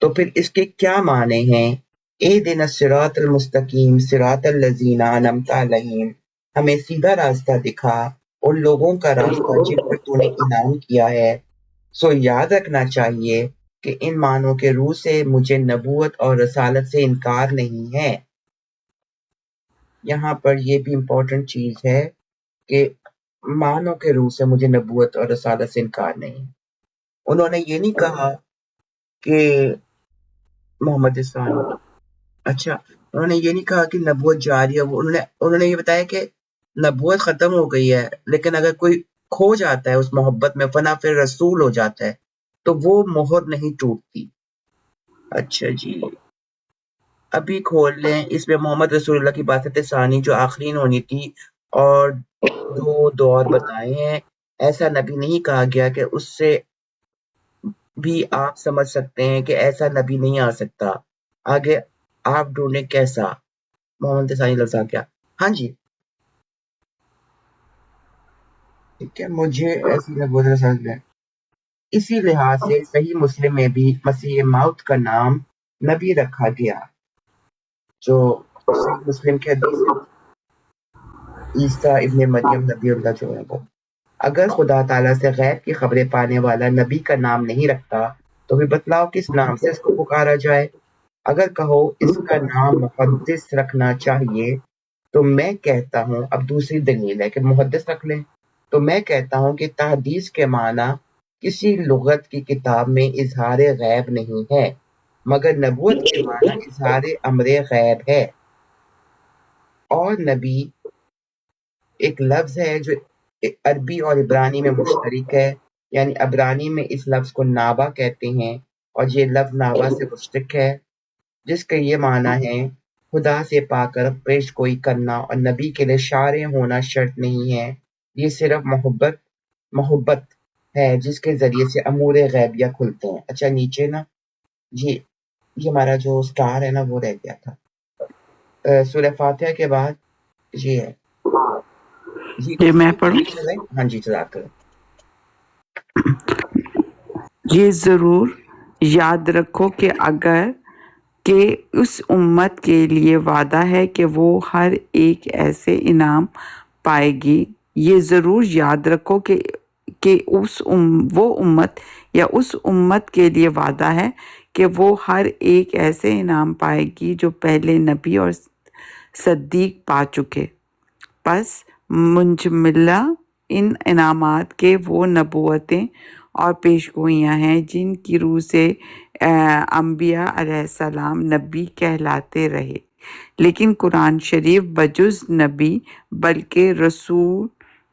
تو پھر اس کے کیا معنی ہیں؟ اہدنا الصراط المستقیم صراط الذین انعمت علیہم، ہمیں سیدھا راستہ دکھا ان لوگوں کا راستہ جن پر تو نے انعام کیا ہے. سو یاد رکھنا چاہیے کہ ان معنوں کے روح سے مجھے نبوت اور رسالت سے انکار نہیں ہے. یہاں پر یہ بھی امپورٹنٹ چیز ہے کہ معنوں کے روح سے مجھے نبوت اور رسالت سے انکار نہیں. انہوں نے یہ نہیں کہا کہ محمد اسلام، اچھا انہوں نے یہ نہیں کہا کہ نبوت جاری ہے، انہوں نے یہ بتایا کہ نبوت ختم ہو گئی ہے لیکن اگر کوئی کھو جاتا ہے اس محبت میں فنا پھر رسول ہو جاتا ہے تو وہ مہر نہیں ٹوٹتی. اچھا جی، ابھی کھول لیں، اس میں محمد رسول اللہ کی باسط ثانی جو آخرین ہونی تھی اور 2 دور بتائے ہیں، ایسا نبی نہیں کہا گیا کہ اس سے بھی آپ سمجھ سکتے ہیں کہ ایسا نبی نہیں آ سکتا۔ آگے آپ ڈھونڈیں کیسا محمد ثانی لفظ آ گیا۔ ہاں جی ٹھیک ہے، مجھے ایسی لفظ سمجھ لیں۔ اسی لحاظ سے صحیح مسلم میں بھی مسیح موت کا نام نبی رکھا گیا، جو صحیح مسلم کی حدیث ہے، عیسیٰ ابن مریم نبی اللہ جو ہے وہ۔ اگر خدا تعالیٰ سے غیب کی خبریں پانے والا نبی کا نام نہیں رکھتا تو پھر بتلاؤ کس نام سے اس کو پکارا جائے؟ اگر کہو اس کا نام محدث رکھنا چاہیے تو میں کہتا ہوں، اب دوسری دلیل ہے کہ محدث رکھ لیں، تو میں کہتا ہوں کہ تحدیث کے معنی کسی لغت کی کتاب میں اظہار غیب نہیں ہے، مگر نبوت کے معنی اظہار امر غیب ہے۔ اور نبی ایک لفظ ہے جو عربی اور عبرانی میں مشترک ہے، یعنی عبرانی میں اس لفظ کو نابا کہتے ہیں اور یہ لفظ نابا سے مشتق ہے، جس کا یہ معنی ہے خدا سے پا کر پیش گوئی کرنا، اور نبی کے لیے شارع ہونا شرط نہیں ہے، یہ صرف محبت ہے جس کے ذریعے سے امور غیبیہ کھلتے ہیں۔ اچھا نیچے نا یہ ہمارا جو سٹار ہے نا وہ رہ گیا تھا، سورہ فاتحہ کے بعد یہ ہے، یہ میں پڑھوں؟ ہاں جی جزاک اللہ۔ یہ ضرور یاد رکھو کہ اس امت کے لیے وعدہ ہے کہ وہ ہر ایک ایسے انعام پائے گی۔ یہ ضرور یاد رکھو کہ وہ امت یا اس امت کے لیے وعدہ ہے کہ وہ ہر ایک ایسے انعام پائے گی جو پہلے نبی اور صدیق پا چکے۔ پس منجملہ ان انعامات کے وہ نبوتیں اور پیشگوئیاں ہیں جن کی روح سے انبیاء علیہ السلام نبی کہلاتے رہے، لیکن قرآن شریف بجز نبی بلکہ رسول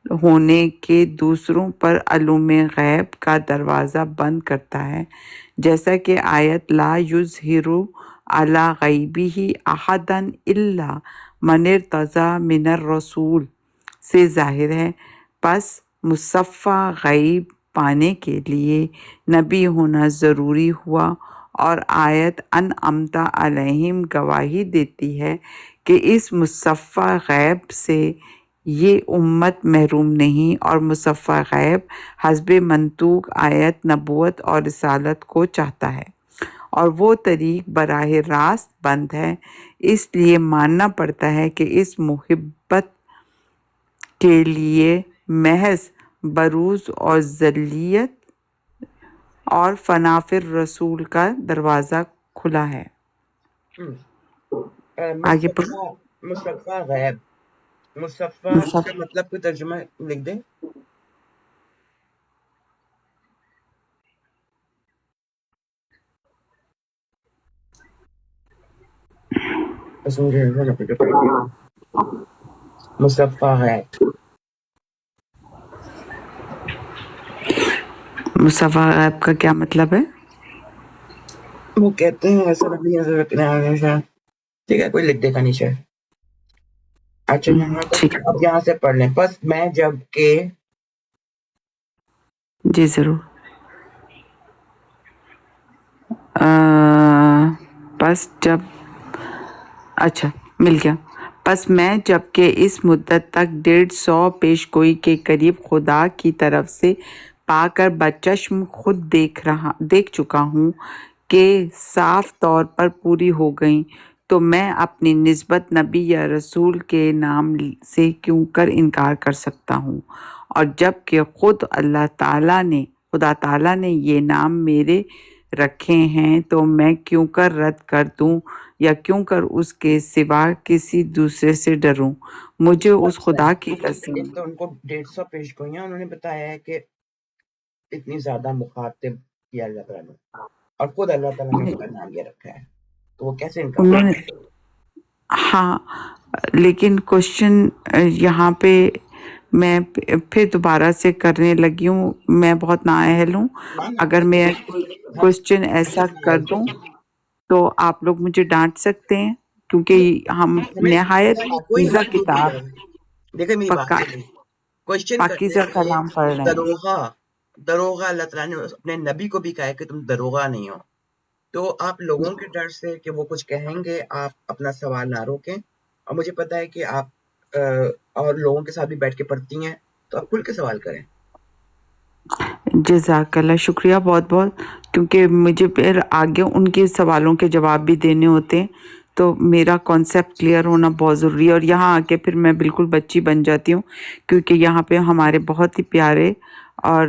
ہونے کے دوسروں پر علوم غیب کا دروازہ بند کرتا ہے، جیسا کہ آیت لا یظہر علی غیبہ احدا الا من ارتضی من الرسول سے ظاہر ہے۔ پس مصفی غیب پانے کے لیے نبی ہونا ضروری ہوا، اور آیت انعمت علیہم گواہی دیتی ہے کہ اس مصفی غیب سے یہ امت محروم نہیں، اور مصفی غیب حسب منطوق آیت نبوت اور رسالت کو چاہتا ہے، اور وہ طریق براہ راست بند ہے۔ اس لیے ماننا پڑتا ہے کہ اس محبت کے لیے محض بروز اور ذلیت اور فنا فی الرسول کا دروازہ کھلا ہے۔ آگے پڑھو۔ مصفی غیب، مصفی کا مطلب کوئی ترجمہ لکھ دیں؟ مصفی غیب، مصفی غیب کا کیا مطلب ہے؟ وہ کہتے ہیں ایسا نبی ٹھیک ہے، کوئی لکھ دے گا نیچے۔ اچھا اب یہاں سے پڑھ لیں۔ بس میں جب کہ جی ضرور۔ بس جب اچھا مل گیا۔ پس میں جب کہ اس مدت تک 150 پیش گوئی کے قریب خدا کی طرف سے پا کر بچشم خود دیکھ چکا ہوں کہ صاف طور پر پوری ہو گئیں، تو میں اپنی نسبت نبی یا رسول کے نام سے کیوں کر انکار کر سکتا ہوں؟ اور جب کہ خدا تعالیٰ نے یہ نام میرے رکھے ہیں تو میں کیوں کر رد کر دوں یا کیوں کر اس کے سوا کسی دوسرے سے ڈروں؟ مجھے اس خدا کی قسم۔ تو ان کو 150 پیش گوئیاں انہوں نے بتایا ہے کہ اتنی زیادہ مخاطب کیا اللہ تعالیٰ نے، اور خود اللہ تعالیٰ نے اس کا نام یہ رکھا ہے، تو وہ کیسے انکار کریں؟ ہاں لیکن کوشچن یہاں پہ میں پھر دوبارہ سے کرنے لگی ہوں، میں بہت نااہل ہوں، اگر میں کوشچن ایسا کر دوں تو آپ لوگ مجھے ڈانٹ سکتے ہیں کیونکہ ہم ہمیں نہایت کوئی پاکیزہ حد ہوتی کتاب ہے. دیکھیں میری بات سنیں، کوشچن کرتے پاکیزہ ہیں کہ کلام پڑھ رہے ہیں. دروغہ اللہ تعالیٰ نے اپنے نبی کو بھی کہا ہے کہ تم دروغہ نہیں ہو. تو آپ لوگوں کے ڈر سے کہ وہ کچھ کہیں گے آپ اپنا سوال نہ روکیں. اور مجھے پتا ہے کہ آپ اور لوگوں کے ساتھ بھی بیٹھ کے پڑھتی ہیں، تو آپ کھل کے سوال کریں. جزاک اللہ، شکریہ بہت بہت، کیونکہ مجھے پھر آگے ان کے سوالوں کے جواب بھی دینے ہوتے ہیں، تو میرا کانسیپٹ کلیئر ہونا بہت ضروری ہے. اور یہاں آ کے پھر میں بالکل بچی بن جاتی ہوں، کیونکہ یہاں پہ ہمارے بہت ہی پیارے اور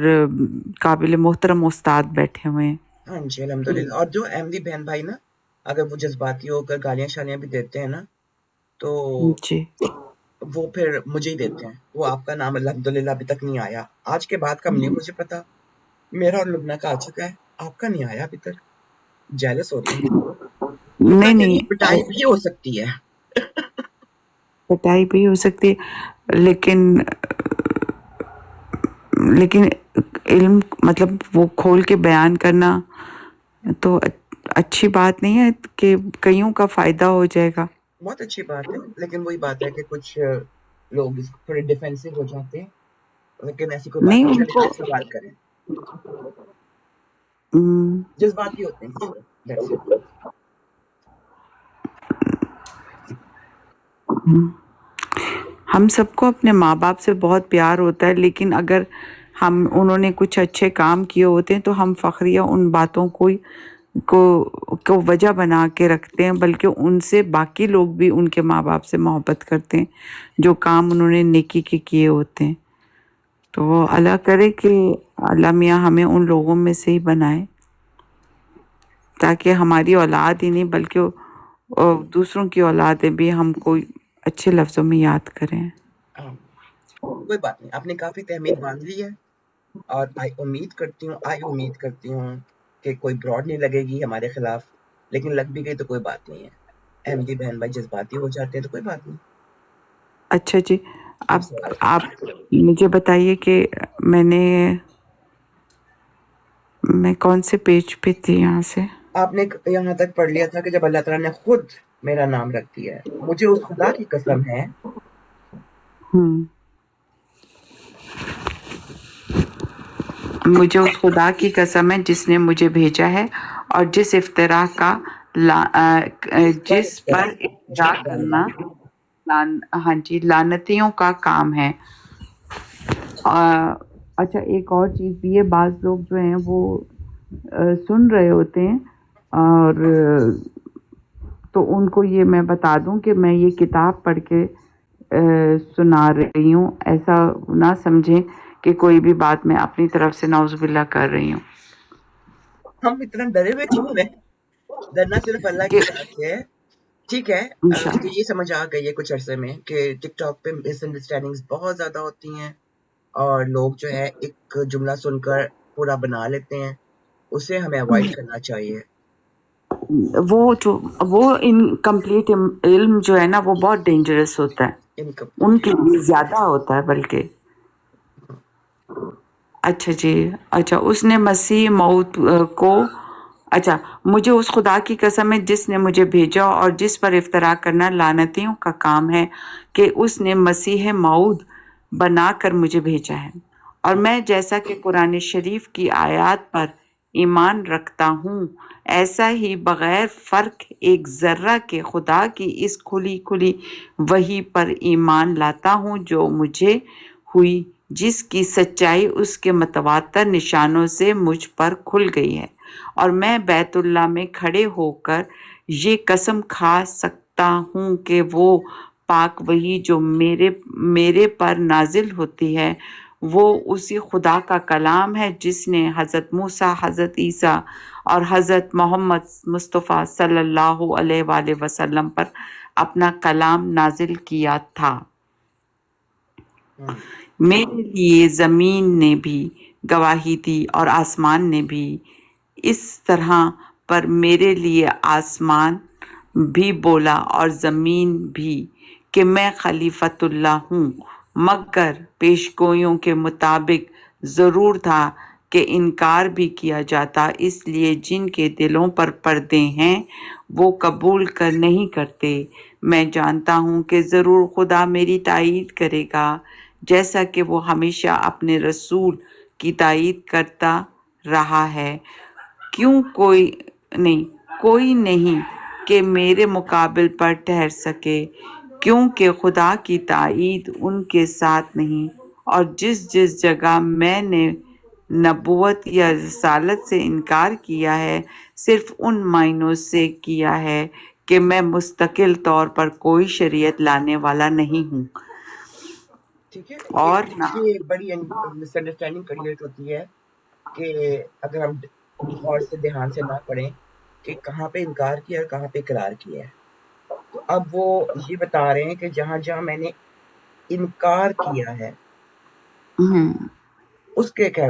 قابل محترم استاد بیٹھے ہوئے ہیں. ہاں جی الحمدللہ. اور جو احمدی بہن بھائی نا، اگر وہ جذباتی ہو کر گالیاں شالیاں بھی دیتے ہیں نا، تو جی وہ پھر مجھے ہی دیتے ہیں. وہ آپ کا نام الحمدللہ ابھی تک نہیں آیا. آج کے بعد کا نہیں مجھے پتا، میرا اور لبنہ کا آ چکا ہے، آپ کا نہیں آیا ابھی تک. جیلس ہوتے ہیں. لبنہ نہیں کہہ رہی ہے نہیں، پٹائی بھی ہو سکتی ہے. پٹائی بھی ہو سکتی ہے، لیکن علم مطلب وہ کھول کے بیان کرنا تو اچھی بات نہیں ہے کہ کئیوں کا فائدہ ہو جائے گا. بہت اچھی بات ہے، لیکن وہی بات ہے کہ کچھ لوگ تھوڑے ڈیفینسو ہو جاتے ہیں. لیکن ایسی کوئی بات نہیں، نہیں، ان چلے کو آپ سوال کریں. جذباتی ہوتے ہیں کچھ لوگ. That's it. ہم سب کو اپنے ماں باپ سے بہت پیار ہوتا ہے، لیکن اگر انہوں نے کچھ اچھے کام کیے ہوتے ہیں تو ہم فخریہ ان باتوں کو وجہ بنا کے رکھتے ہیں، بلکہ ان سے باقی لوگ بھی ان کے ماں باپ سے محبت کرتے ہیں جو کام انہوں نے نیکی کے کیے ہوتے ہیں. تو اللہ کرے کہ اللہ میاں ہمیں ان لوگوں میں سے ہی بنائے تاکہ ہماری اولاد ہی نہیں بلکہ دوسروں کی اولادیں بھی ہم کو اچھے لفظوں میں یاد کریں. کوئی بات نہیں، آپ نے کافی تحمید باندھ لی ہے. اور امید کرتی ہوں کہ کوئی براڈ نہیں لگے گی ہمارے خلاف. لیکن لگ بھی گئی تو کوئی بات نہیں ہے. احمدی بہن بھائی جذباتی ہو جاتے ہیں تو کوئی بات نہیں. اچھا جی، اب سوال آپ مجھے بتائیے کہ میں کون سے پیج پہ تھی یہاں سے؟ آپ نے یہاں تک پڑھ لیا تھا کہ جب اللہ تعالیٰ نے خود میرا نام رکھ دیا ہے، مجھے اس خدا کی قسم ہے. مجھے اس خدا کی قسم ہے جس نے مجھے بھیجا ہے اور جس پر افطرا کرنا ہاں جی لعنتیوں کا کام ہے. اچھا ایک اور چیز بھی ہے، بعض لوگ جو ہیں وہ سن رہے ہوتے ہیں اور تو ان کو یہ میں بتا دوں کہ میں یہ کتاب پڑھ کے سنا رہی ہوں، ایسا نہ سمجھیں کہ کوئی بھی بات میں اپنی طرف سے نعوذ باللہ کر رہی ہوں. ہم اتنا ڈرے ہوئے کیوں ہیں؟ ڈرنا صرف اللہ کی ذات سے ہے. ٹھیک ہے، مجھے یہ سمجھ آ گئی ہے کچھ عرصے میں کہ ٹک ٹاک پہ مس انڈرسٹینڈنگز بہت زیادہ ہوتی ہیں اور لوگ جو ہے ایک جملہ سن کر پورا بنا لیتے ہیں. اسے ہمیں اوائڈ کرنا چاہیے. وہ انکمپلیٹ علم جو ہے نا وہ بہت ڈینجرس ہوتا ہے، ان کے لیے زیادہ ہوتا ہے بلکہ. اچھا جی، اچھا اس نے مسیح موعود کو اچھا مجھے اس خدا کی قسم ہے جس نے مجھے بھیجا اور جس پر افطرا کرنا لعنتیوں کا کام ہے کہ اس نے مسیح موعود بنا کر مجھے بھیجا ہے. اور میں جیسا کہ قرآن شریف کی آیات پر ایمان رکھتا ہوں، ایسا ہی بغیر فرق ایک ذرہ کے خدا کی اس کھلی وحی پر ایمان لاتا ہوں جو مجھے ہوئی، جس کی سچائی اس کے متواتر نشانوں سے مجھ پر کھل گئی ہے. اور میں بیت اللہ میں کھڑے ہو کر یہ قسم کھا سکتا ہوں کہ وہ پاک وحی جو میرے پر نازل ہوتی ہے وہ اسی خدا کا کلام ہے جس نے حضرت موسیٰ، حضرت عیسیٰ اور حضرت محمد مصطفیٰ صلی اللہ علیہ وآلہ وسلم پر اپنا کلام نازل کیا تھا. میرے لیے زمین نے بھی گواہی دی اور آسمان نے بھی. اس طرح پر میرے لیے آسمان بھی بولا اور زمین بھی کہ میں خلیفۃ اللہ ہوں، مگر پیشگوئیوں کے مطابق ضرور تھا کہ انکار بھی کیا جاتا، اس لیے جن کے دلوں پر پردے ہیں وہ قبول نہیں کرتے۔ میں جانتا ہوں کہ ضرور خدا میری تائید کرے گا، جیسا کہ وہ ہمیشہ اپنے رسول کی تائید کرتا رہا ہے۔ کوئی نہیں کہ میرے مقابل پر ٹھہر سکے، کیونکہ خدا کی تائید ان کے ساتھ نہیں، اور جس جگہ میں نے نبوت یا رسالت سے انکار کیا ہے صرف ان معنوں سے کیا ہے کہ میں مستقل طور پر کوئی شریعت لانے والا نہیں ہوں ٹھیک ہے، اور نہ یہ ایک بڑی مس انڈرسٹینڈنگ کریٹ ہوتی ہے کہ اگر ہم غور سے دھیان سے نہ پڑھیں کہ کہاں پہ انکار کیا اور کہاں پہ اقرار کیا ہے۔ تو اب وہ یہ بتا رہے ہیں کہ جہاں جہاں میں نے انکار کیا ہے اس کے کیا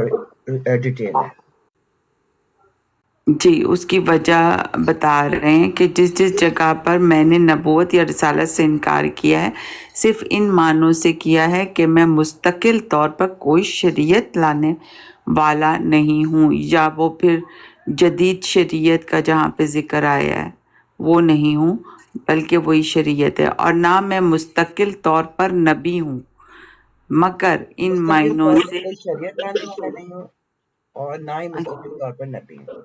ڈیٹیل ہے؟ جی، اس کی وجہ بتا رہے ہیں کہ جس جگہ پر میں نے نبوت یا رسالت سے انکار کیا ہے صرف ان معنوں سے کیا ہے کہ میں مستقل طور پر کوئی شریعت لانے والا نہیں ہوں، یا وہ پھر جدید شریعت کا جہاں پہ ذکر آیا ہے وہ نہیں ہوں، بلکہ وہی شریعت ہے، اور نہ میں مستقل طور پر نبی ہوں، مگر ان مستقل معنوں طور سے پر شریعت لانے والا نہیں ہوں اور نہ ہی مستقل طور پر نبی ہوں۔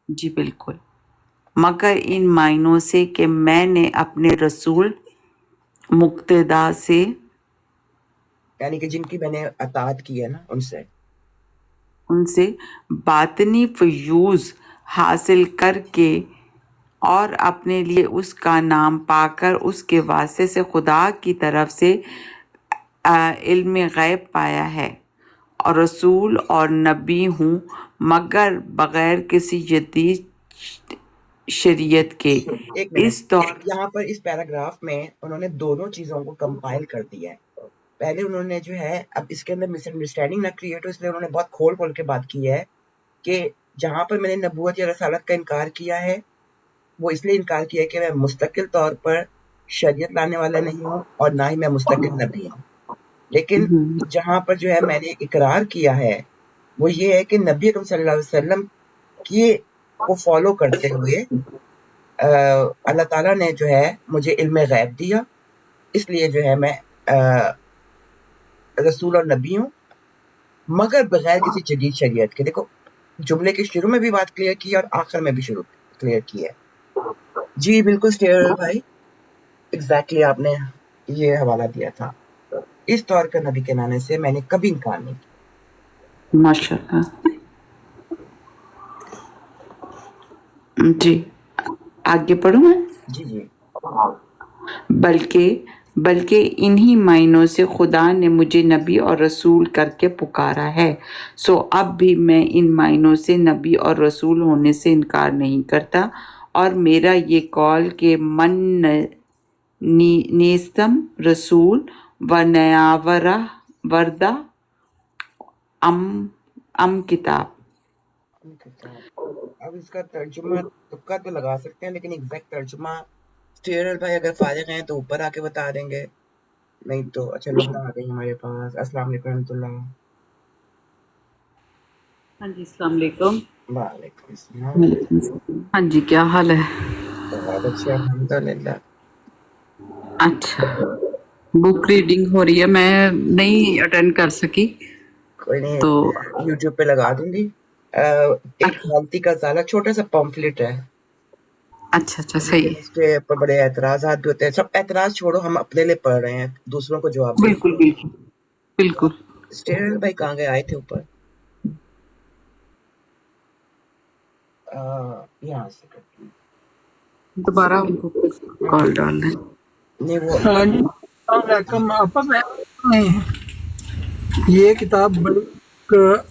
جی بالکل، مگر ان معنوں سے کہ میں نے اپنے رسول مقتدا سے، یعنی کہ جن کی میں نے اطاعت کی ہے نا ان سے باطنی فیوز حاصل کر کے اور اپنے لیے اس کا نام پا کر اس کے واسطے سے خدا کی طرف سے علم غیب پایا ہے، اور رسول اور نبی ہوں، مگر بغیر کسی جدید شریعت کے۔ ایک منٹ، اس طور یہاں پر اس پیراگراف میں انہوں نے دونوں چیزوں کو کمپائل کر دیا ہے۔ پہلے انہوں نے جو ہے، اب اس کے اندر مس انڈرسٹینڈنگ نہ کریٹ ہو اس لیے انہوں نے بہت کھول کے بات کی ہے کہ جہاں پر میں نے نبوت یا رسالت کا انکار کیا ہے وہ اس لیے انکار کیا ہے کہ میں مستقل طور پر شریعت لانے والا نہیں ہوں اور نہ ہی میں مستقل نبی ہوں، لیکن جہاں پر جو ہے میں نے اقرار کیا ہے وہ یہ ہے کہ نبی اکرم صلی اللہ علیہ وسلم کی کو فالو کرتے ہوئے اللہ تعالیٰ نے جو ہے مجھے علم غیب دیا، اس لیے جو ہے میں رسول اور نبی ہوں، مگر بغیر کسی جدید شریعت کے۔ دیکھو جملے کے شروع میں بھی بات کلیئر کی اور آخر میں بھی شروع کلیئر کی ہے۔ جی بالکل سٹیئر بھائی، ایگزیکٹلی آپ نے یہ حوالہ دیا تھا۔ اس طور کا نبی کے لانے سے میں نے کبھی انکار نہیں کیا۔ ماشاءاللہ۔ جی آگے پڑھوں میں؟ جی بلکہ انہی معنوں سے خدا نے مجھے نبی اور رسول کر کے پکارا ہے، سو اب بھی میں ان معنوں سے نبی اور رسول ہونے سے انکار نہیں کرتا، اور میرا یہ قول کہ من نیستم رسول و نیاورہ وردہ ام کتاب۔ اب اس کا ترجمہ تکا تو لگا سکتے ہیں، لیکن ایگزیکٹ ترجمہ سٹیئر بھائی اگر فارغ ہیں تو اوپر آ کے بتا دیں گے، نہیں تو اچھا لوگ آ گئی ہمارے پاس۔ السلام علیکم ورحمۃ اللہ۔ ہاں جی السلام علیکم۔ وعلیکم السلام۔ ہاں جی کیا حال ہے؟ بہت اچھا الحمد للہ۔ اچھا، بک ریڈنگ ہو رہی ہے، میں نہیں اٹینڈ کر سکی کوئی نہیں، تو یوٹیوب پہ لگا دوں گی۔ ایک غلطی کا زیادہ چھوٹا سا پمفلٹ ہے، اچھا صحیح، لیکن اس کے اوپر بڑے اعتراضات بھی ہوتے ہیں۔ سب اعتراض چھوڑو، ہم اپنے لیے پڑھ رہے ہیں، دوسروں کو جواب دیں۔ بالکل اسٹیئر بھائی کہاں گئے؟ آئے تھے اوپر؟ یہاں سے کرتے ہیں دوبارہ ان کو کال ڈالنا ہے۔ نہیں وہ ہاں جی السلام علیکم۔ آپا میں یہ کتاب بڑی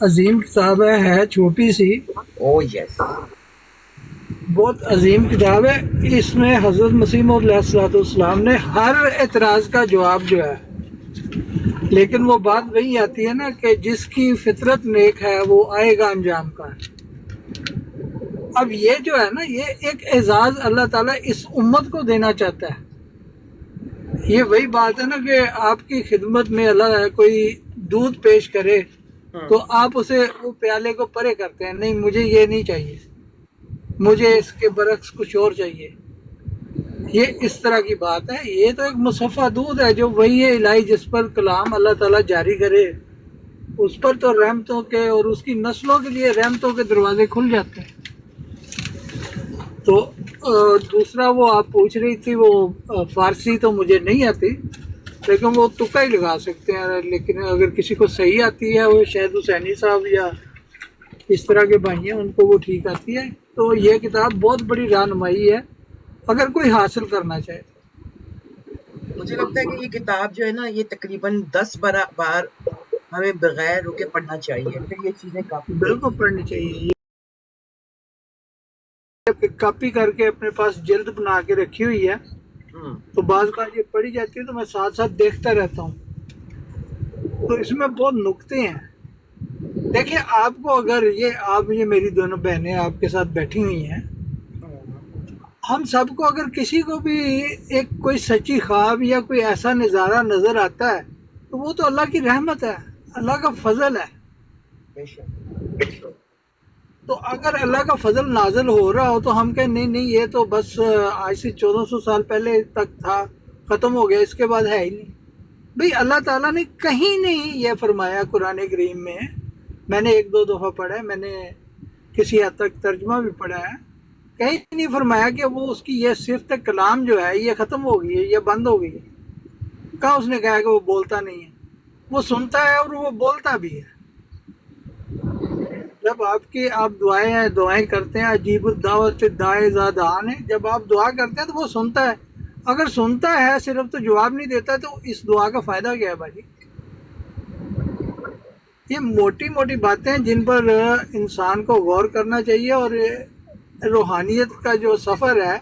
عظیم کتاب ہے چھوٹی سی، او یس، بہت عظیم کتاب ہے۔ اس میں حضرت مسیح موعود علیہ الصلوۃ والسلام نے ہر اعتراض کا جواب جو ہے، لیکن وہ بات وہی آتی ہے نا کہ جس کی فطرت نیک ہے وہ آئے گا انجام کا۔ اب یہ جو ہے نا، یہ ایک اعزاز اللہ تعالیٰ اس امت کو دینا چاہتا ہے۔ یہ وہی بات ہے نا کہ آپ کی خدمت میں اللہ کوئی دودھ پیش کرے تو آپ اسے وہ پیالے کو پرے کرتے ہیں، نہیں مجھے یہ نہیں چاہیے، مجھے اس کے برعکس کچھ اور چاہیے. یہ اس طرح کی بات ہے. یہ تو ایک مصفہ دودھ ہے جو وہی الہی جس پر کلام اللہ تعالیٰ جاری کرے، اس پر تو رحمتوں کے اور اس کی نسلوں کے لیے رحمتوں کے دروازے کھل جاتے ہیں. تو دوسرا وہ آپ پوچھ رہی تھی، وہ فارسی تو مجھے نہیں آتی، لیکن وہ تکا ہی لگا سکتے ہیں. لیکن اگر کسی کو صحیح آتی ہے، وہ شاہد حسینی صاحب یا اس طرح کے بھائی ہیں، ان کو وہ ٹھیک آتی ہے. تو یہ کتاب بہت بڑی رہنمائی ہے اگر کوئی حاصل کرنا چاہے. مجھے لگتا ہے کہ یہ کتاب جو ہے نا، یہ تقریباً 10 بار ہمیں بغیر رکے پڑھنا چاہیے، پھر یہ چیزیں کافی کلیئر بالکل پڑھنی چاہیے. یہ کاپی کر کے اپنے پاس جلد بنا کے رکھی ہوئی ہے، تو بعض کا یہ پڑھی جاتی ہے تو میں ساتھ ساتھ دیکھتا رہتا ہوں. تو اس میں بہت نکتے ہیں. دیکھیں آپ کو اگر یہ میری دونوں بہنیں آپ کے ساتھ بیٹھی ہوئی ہیں، ہم سب کو اگر کسی کو بھی ایک کوئی سچی خواب یا کوئی ایسا نظارہ نظر آتا ہے تو وہ تو اللہ کی رحمت ہے، اللہ کا فضل ہے. بے شک. تو اگر اللہ کا فضل نازل ہو رہا ہو تو ہم کہیں نہیں یہ تو بس آج سے 1400 سال پہلے تک تھا، ختم ہو گیا، اس کے بعد ہے ہی نہیں. بھئی اللہ تعالیٰ نے کہیں نہیں یہ فرمایا قرآن کریم میں نے 1-2 دفعہ پڑھا ہے، میں نے کسی حد تک ترجمہ بھی پڑھا ہے، کہیں نہیں فرمایا کہ وہ اس کی یہ صفت کلام جو ہے یہ ختم ہو گئی ہے، یہ بند ہو گئی ہے. کہاں اس نے کہا کہ وہ بولتا نہیں ہے، وہ سنتا ہے اور وہ بولتا بھی ہے. جب آپ دعائیں کرتے ہیں، عجیب الدعوت داعی اذا دعان ہے، جب آپ دعا کرتے ہیں تو وہ سنتا ہے. اگر سنتا ہے صرف تو جواب نہیں دیتا، تو اس دعا کا فائدہ کیا ہے بھائی؟ یہ موٹی موٹی باتیں جن پر انسان کو غور کرنا چاہیے. اور روحانیت کا جو سفر ہے،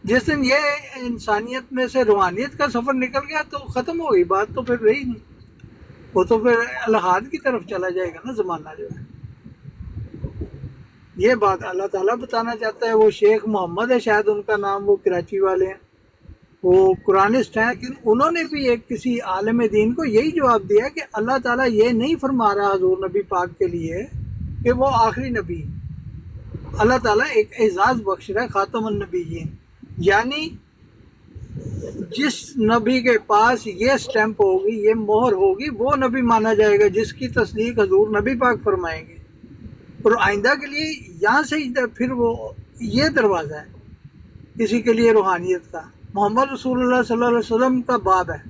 جس دن یہ انسانیت میں سے روحانیت کا سفر نکل گیا تو ختم ہو گئی بات، تو پھر رہی نہیں، وہ تو پھر الحاد کی طرف چلا جائے گا نا زمانہ جو ہے. یہ بات اللہ تعالیٰ بتانا چاہتا ہے. وہ شیخ محمد ہے شاید ان کا نام، وہ کراچی والے ہیں، وہ قرآنسٹ ہیں، لیکن انہوں نے بھی ایک کسی عالم دین کو یہی جواب دیا کہ اللہ تعالیٰ یہ نہیں فرما رہا حضور نبی پاک کے لیے کہ وہ آخری نبی. اللہ تعالیٰ ایک اعزاز بخش رہا ہے، خاتم النبیین، یعنی جس نبی کے پاس یہ سٹیمپ ہوگی، یہ مہر ہوگی، وہ نبی مانا جائے گا جس کی تصدیق حضور نبی پاک فرمائیں گے. اور آئندہ کے لیے یہاں سے پھر وہ یہ دروازہ ہے کسی کے لیے روحانیت کا. محمد رسول اللہ صلی اللہ علیہ وسلم کا باب ہے،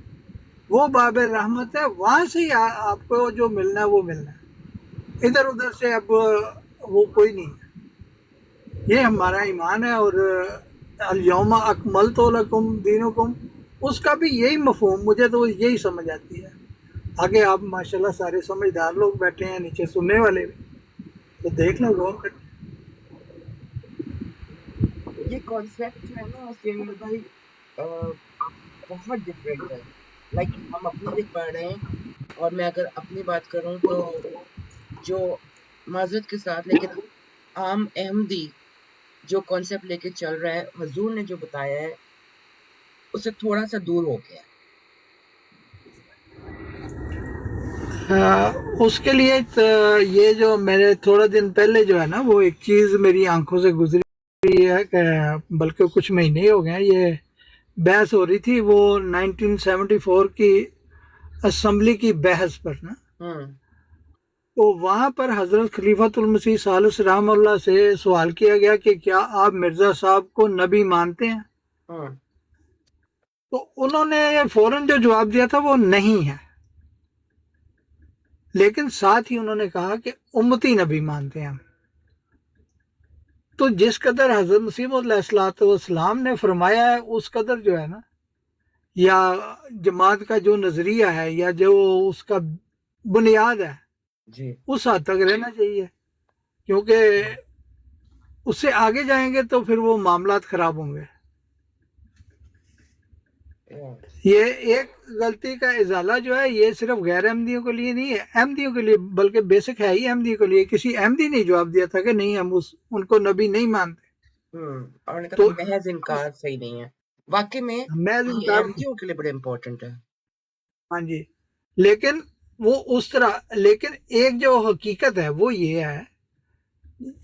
وہ باب رحمت ہے، وہاں سے ہی آپ کو جو ملنا ہے وہ ملنا ہے، ادھر ادھر سے اب وہ کوئی نہیں ہے. یہ ہمارا ایمان ہے. اور الیوم اکملت لکم دینکم، اس کا بھی یہی مفہوم، مجھے تو یہی سمجھ آتی ہے. آگے آپ ماشاءاللہ سارے سمجھدار لوگ بیٹھے ہیں، نیچے سننے والے بھی، تو دیکھ لیں غور کر. یہ کانسیپٹ جو ہے نا سیمل بھائی، بہت ڈفرینٹ ہے. لائک ہم اپنے لیے پڑھ رہے ہیں، اور میں اگر اپنی بات کروں تو جو معذرت کے ساتھ لیکن عام احمدی جو کانسیپٹ لے کے چل رہا ہے، حضور نے جو بتایا ہے اس سے تھوڑا سا دور ہو گیا. اس کے لیے یہ جو میرے تھوڑا دن پہلے جو ہے نا، وہ ایک چیز میری آنکھوں سے گزری ہے، کہ بلکہ کچھ مہینے ہی ہو گئے ہیں، یہ بحث ہو رہی تھی وہ 1974 کی اسمبلی کی بحث پر نا. تو وہاں پر حضرت خلیفۃ المسیح ثالث رحمہ اللہ سے سوال کیا گیا کہ کیا آپ مرزا صاحب کو نبی مانتے ہیں؟ تو انہوں نے فوراً جو جواب دیا تھا وہ نہیں ہے، لیکن ساتھ ہی انہوں نے کہا کہ امتی نبی مانتے ہیں ہم. تو جس قدر حضرت مسیح علیہ السلام نے فرمایا ہے اس قدر جو ہے نا، یا جماعت کا جو نظریہ ہے یا جو اس کا بنیاد ہے، جی اس حد تک رہنا چاہیے. کیونکہ اس سے آگے جائیں گے تو پھر وہ معاملات خراب ہوں گے. یہ ایک غلطی کا ازالہ جو ہے یہ صرف غیر احمدیوں کے لیے نہیں ہے، احمدیوں کے لیے، بلکہ بیسک ہے ہی احمدیوں کے لیے. کسی احمدی نے جواب دیا تھا کہ نہیں ہم ان کو نبی نہیں مانتے. اور نے کہا تو تھا محض انکار صحیح نہیں ہے. واقعی میں میں یہ انکار، احمدیوں کے لیے بڑے امپورٹنٹ ہے. ہاں جی، لیکن وہ اس طرح، لیکن ایک جو حقیقت ہے وہ یہ ہے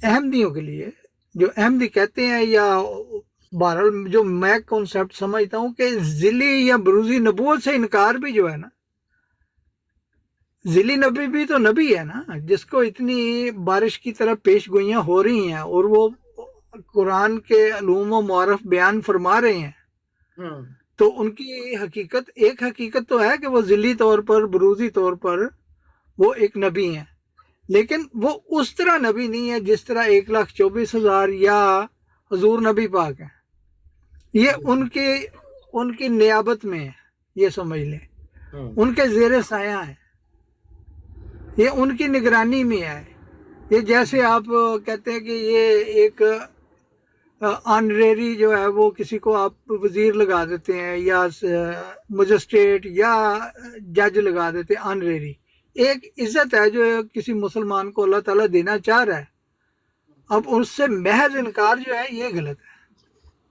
احمدیوں کے لیے، جو احمدی کہتے ہیں، یا بہرحال جو میں کنسیپٹ سمجھتا ہوں کہ ذلی یا بروزی نبوت سے انکار بھی جو ہے نا، ذلی نبی بھی تو نبی ہے نا، جس کو اتنی بارش کی طرح پیش گوئیاں ہو رہی ہیں اور وہ قرآن کے علوم و معرف بیان فرما رہے ہیں، ہوں تو ان کی حقیقت، ایک حقیقت تو ہے کہ وہ ذلی طور پر، بروزی طور پر وہ ایک نبی ہیں، لیکن وہ اس طرح نبی نہیں ہے جس طرح 1,24,000 یا حضور نبی پاک ہیں. یہ ان کی نیابت میں ہے، یہ سمجھ لیں، ہوں ان کے زیر سایہ ہیں، یہ ان کی نگرانی میں ہے. یہ جیسے آپ کہتے ہیں کہ یہ ایک آنریری جو ہے وہ کسی کو آپ وزیر لگا دیتے ہیں یا مجسٹریٹ یا جج لگا دیتے ہیں، آنریری ایک عزت ہے جو کسی مسلمان کو اللہ تعالیٰ دینا چاہ رہا ہے. اب اس سے محض انکار جو ہے یہ غلط ہے.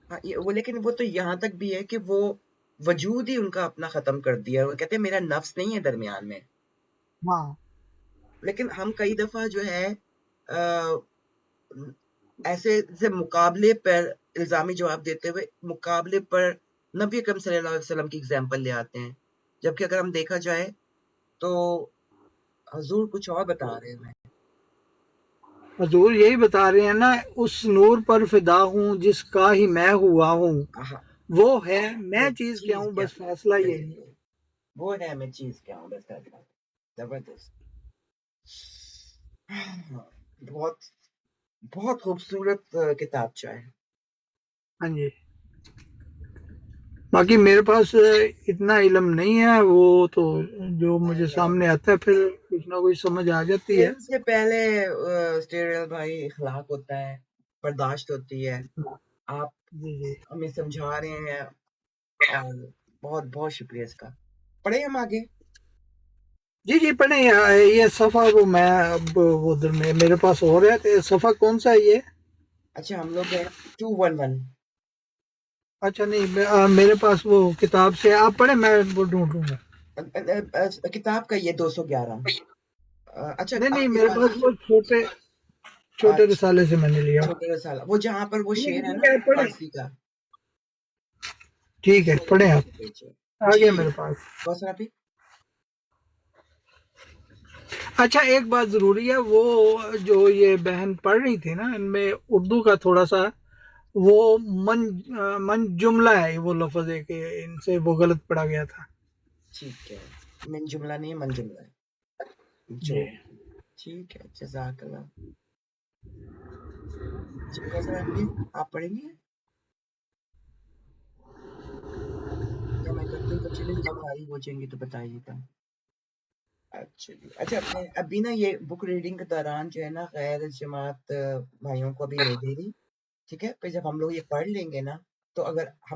ہاں، وہ لیکن وہ تو یہاں تک بھی ہے کہ وہ وجود ہی ان کا اپنا ختم کر دیا. وہ کہتے ہیں میرا نفس نہیں ہے درمیان میں. ہاں لیکن ہم کئی دفعہ جو ہے ایسے سے مقابلے پر الزامی جواب دیتے ہوئے مقابلے پر نبی اکرم صلی اللہ علیہ وسلم کی اگزامپل لے آتے ہیں، جبکہ اگر ہم دیکھا جائے تو حضور کچھ اور بتا رہے ہیں. حضور یہی بتا رہے ہیں نا، اس نور پر فدا ہوں جس کا ہی میں ہوا ہوں، آہا، وہ ہے میں وہ چیز کیا چیز ہوں، کیا بس فیصلہ یہی ہے. وہ ہے میں چیز کیا ہوں، بس فیصلہ. زبردست. بہت بہت خوبصورت کتابچہ ہے. ہاں جی. باقی میرے پاس اتنا علم نہیں ہے، وہ تو جو مجھے سامنے آتا ہے پھر کچھ نہ کچھ سمجھ آ جاتی ہے. علم سے پہلے اسٹیریل بھائی اخلاق ہوتا ہے، برداشت ہوتی ہے. آپ جی جی ہمیں سمجھا رہے ہیں اور بہت بہت شکریہ اس کا. پڑھیں ہم آگے. جی جی پڑھیں. یہ صفحہ وہ میں اب ادھر میں میرے پاس ہو رہا ہے کہ صفحہ کون سا ہے یہ؟ اچھا ہم لوگ ہیں 211. اچھا نہیں، میرے پاس وہ کتاب سے آپ پڑھیں، میں وہ ڈھونڈوں گا. کتاب کا یہ 211. اچھا نہیں نہیں، آپ کے میرے پاس پاس وہ چھوٹے رسالے سے میں نے لیا. چھوٹے رسالہ، وہ جہاں پر وہ شعر ہے نا ٹھیک ہے پڑھیں، فارسی کا. ٹھیک ہے پڑھیں آپ. آ جی گیا میرے پاس. کوثر آپ ہی. اچھا ایک بات ضروری ہے، وہ جو یہ بہن پڑھ رہی تھی نا، ان میں اردو کا تھوڑا سا وہ من جملہ ہے، وہ لفظ ہے کہ ان سے وہ غلط پڑا گیا تھا. ٹھیک ہے، من جملہ نہیں ہے، من جملہ ہے. جو جی ٹھیک ہے، جزاک اللہ. جی کوثر آپ ہی، آپ پڑھیں گے یا میں کرتی ہوں؟ چلیے کم آئی ہو جائیں گی تو بتائیے گا. اچھا جی. اچھا میں ابھی نا یہ بک ریڈنگ کے دوران جو ہے نا غیر جماعت بھائیوں کو ابھی نہیں دے رہی، ٹھیک ہے؟ پھر جب ہم لوگ یہ پڑھ لیں گے نا تو اگر ہم نے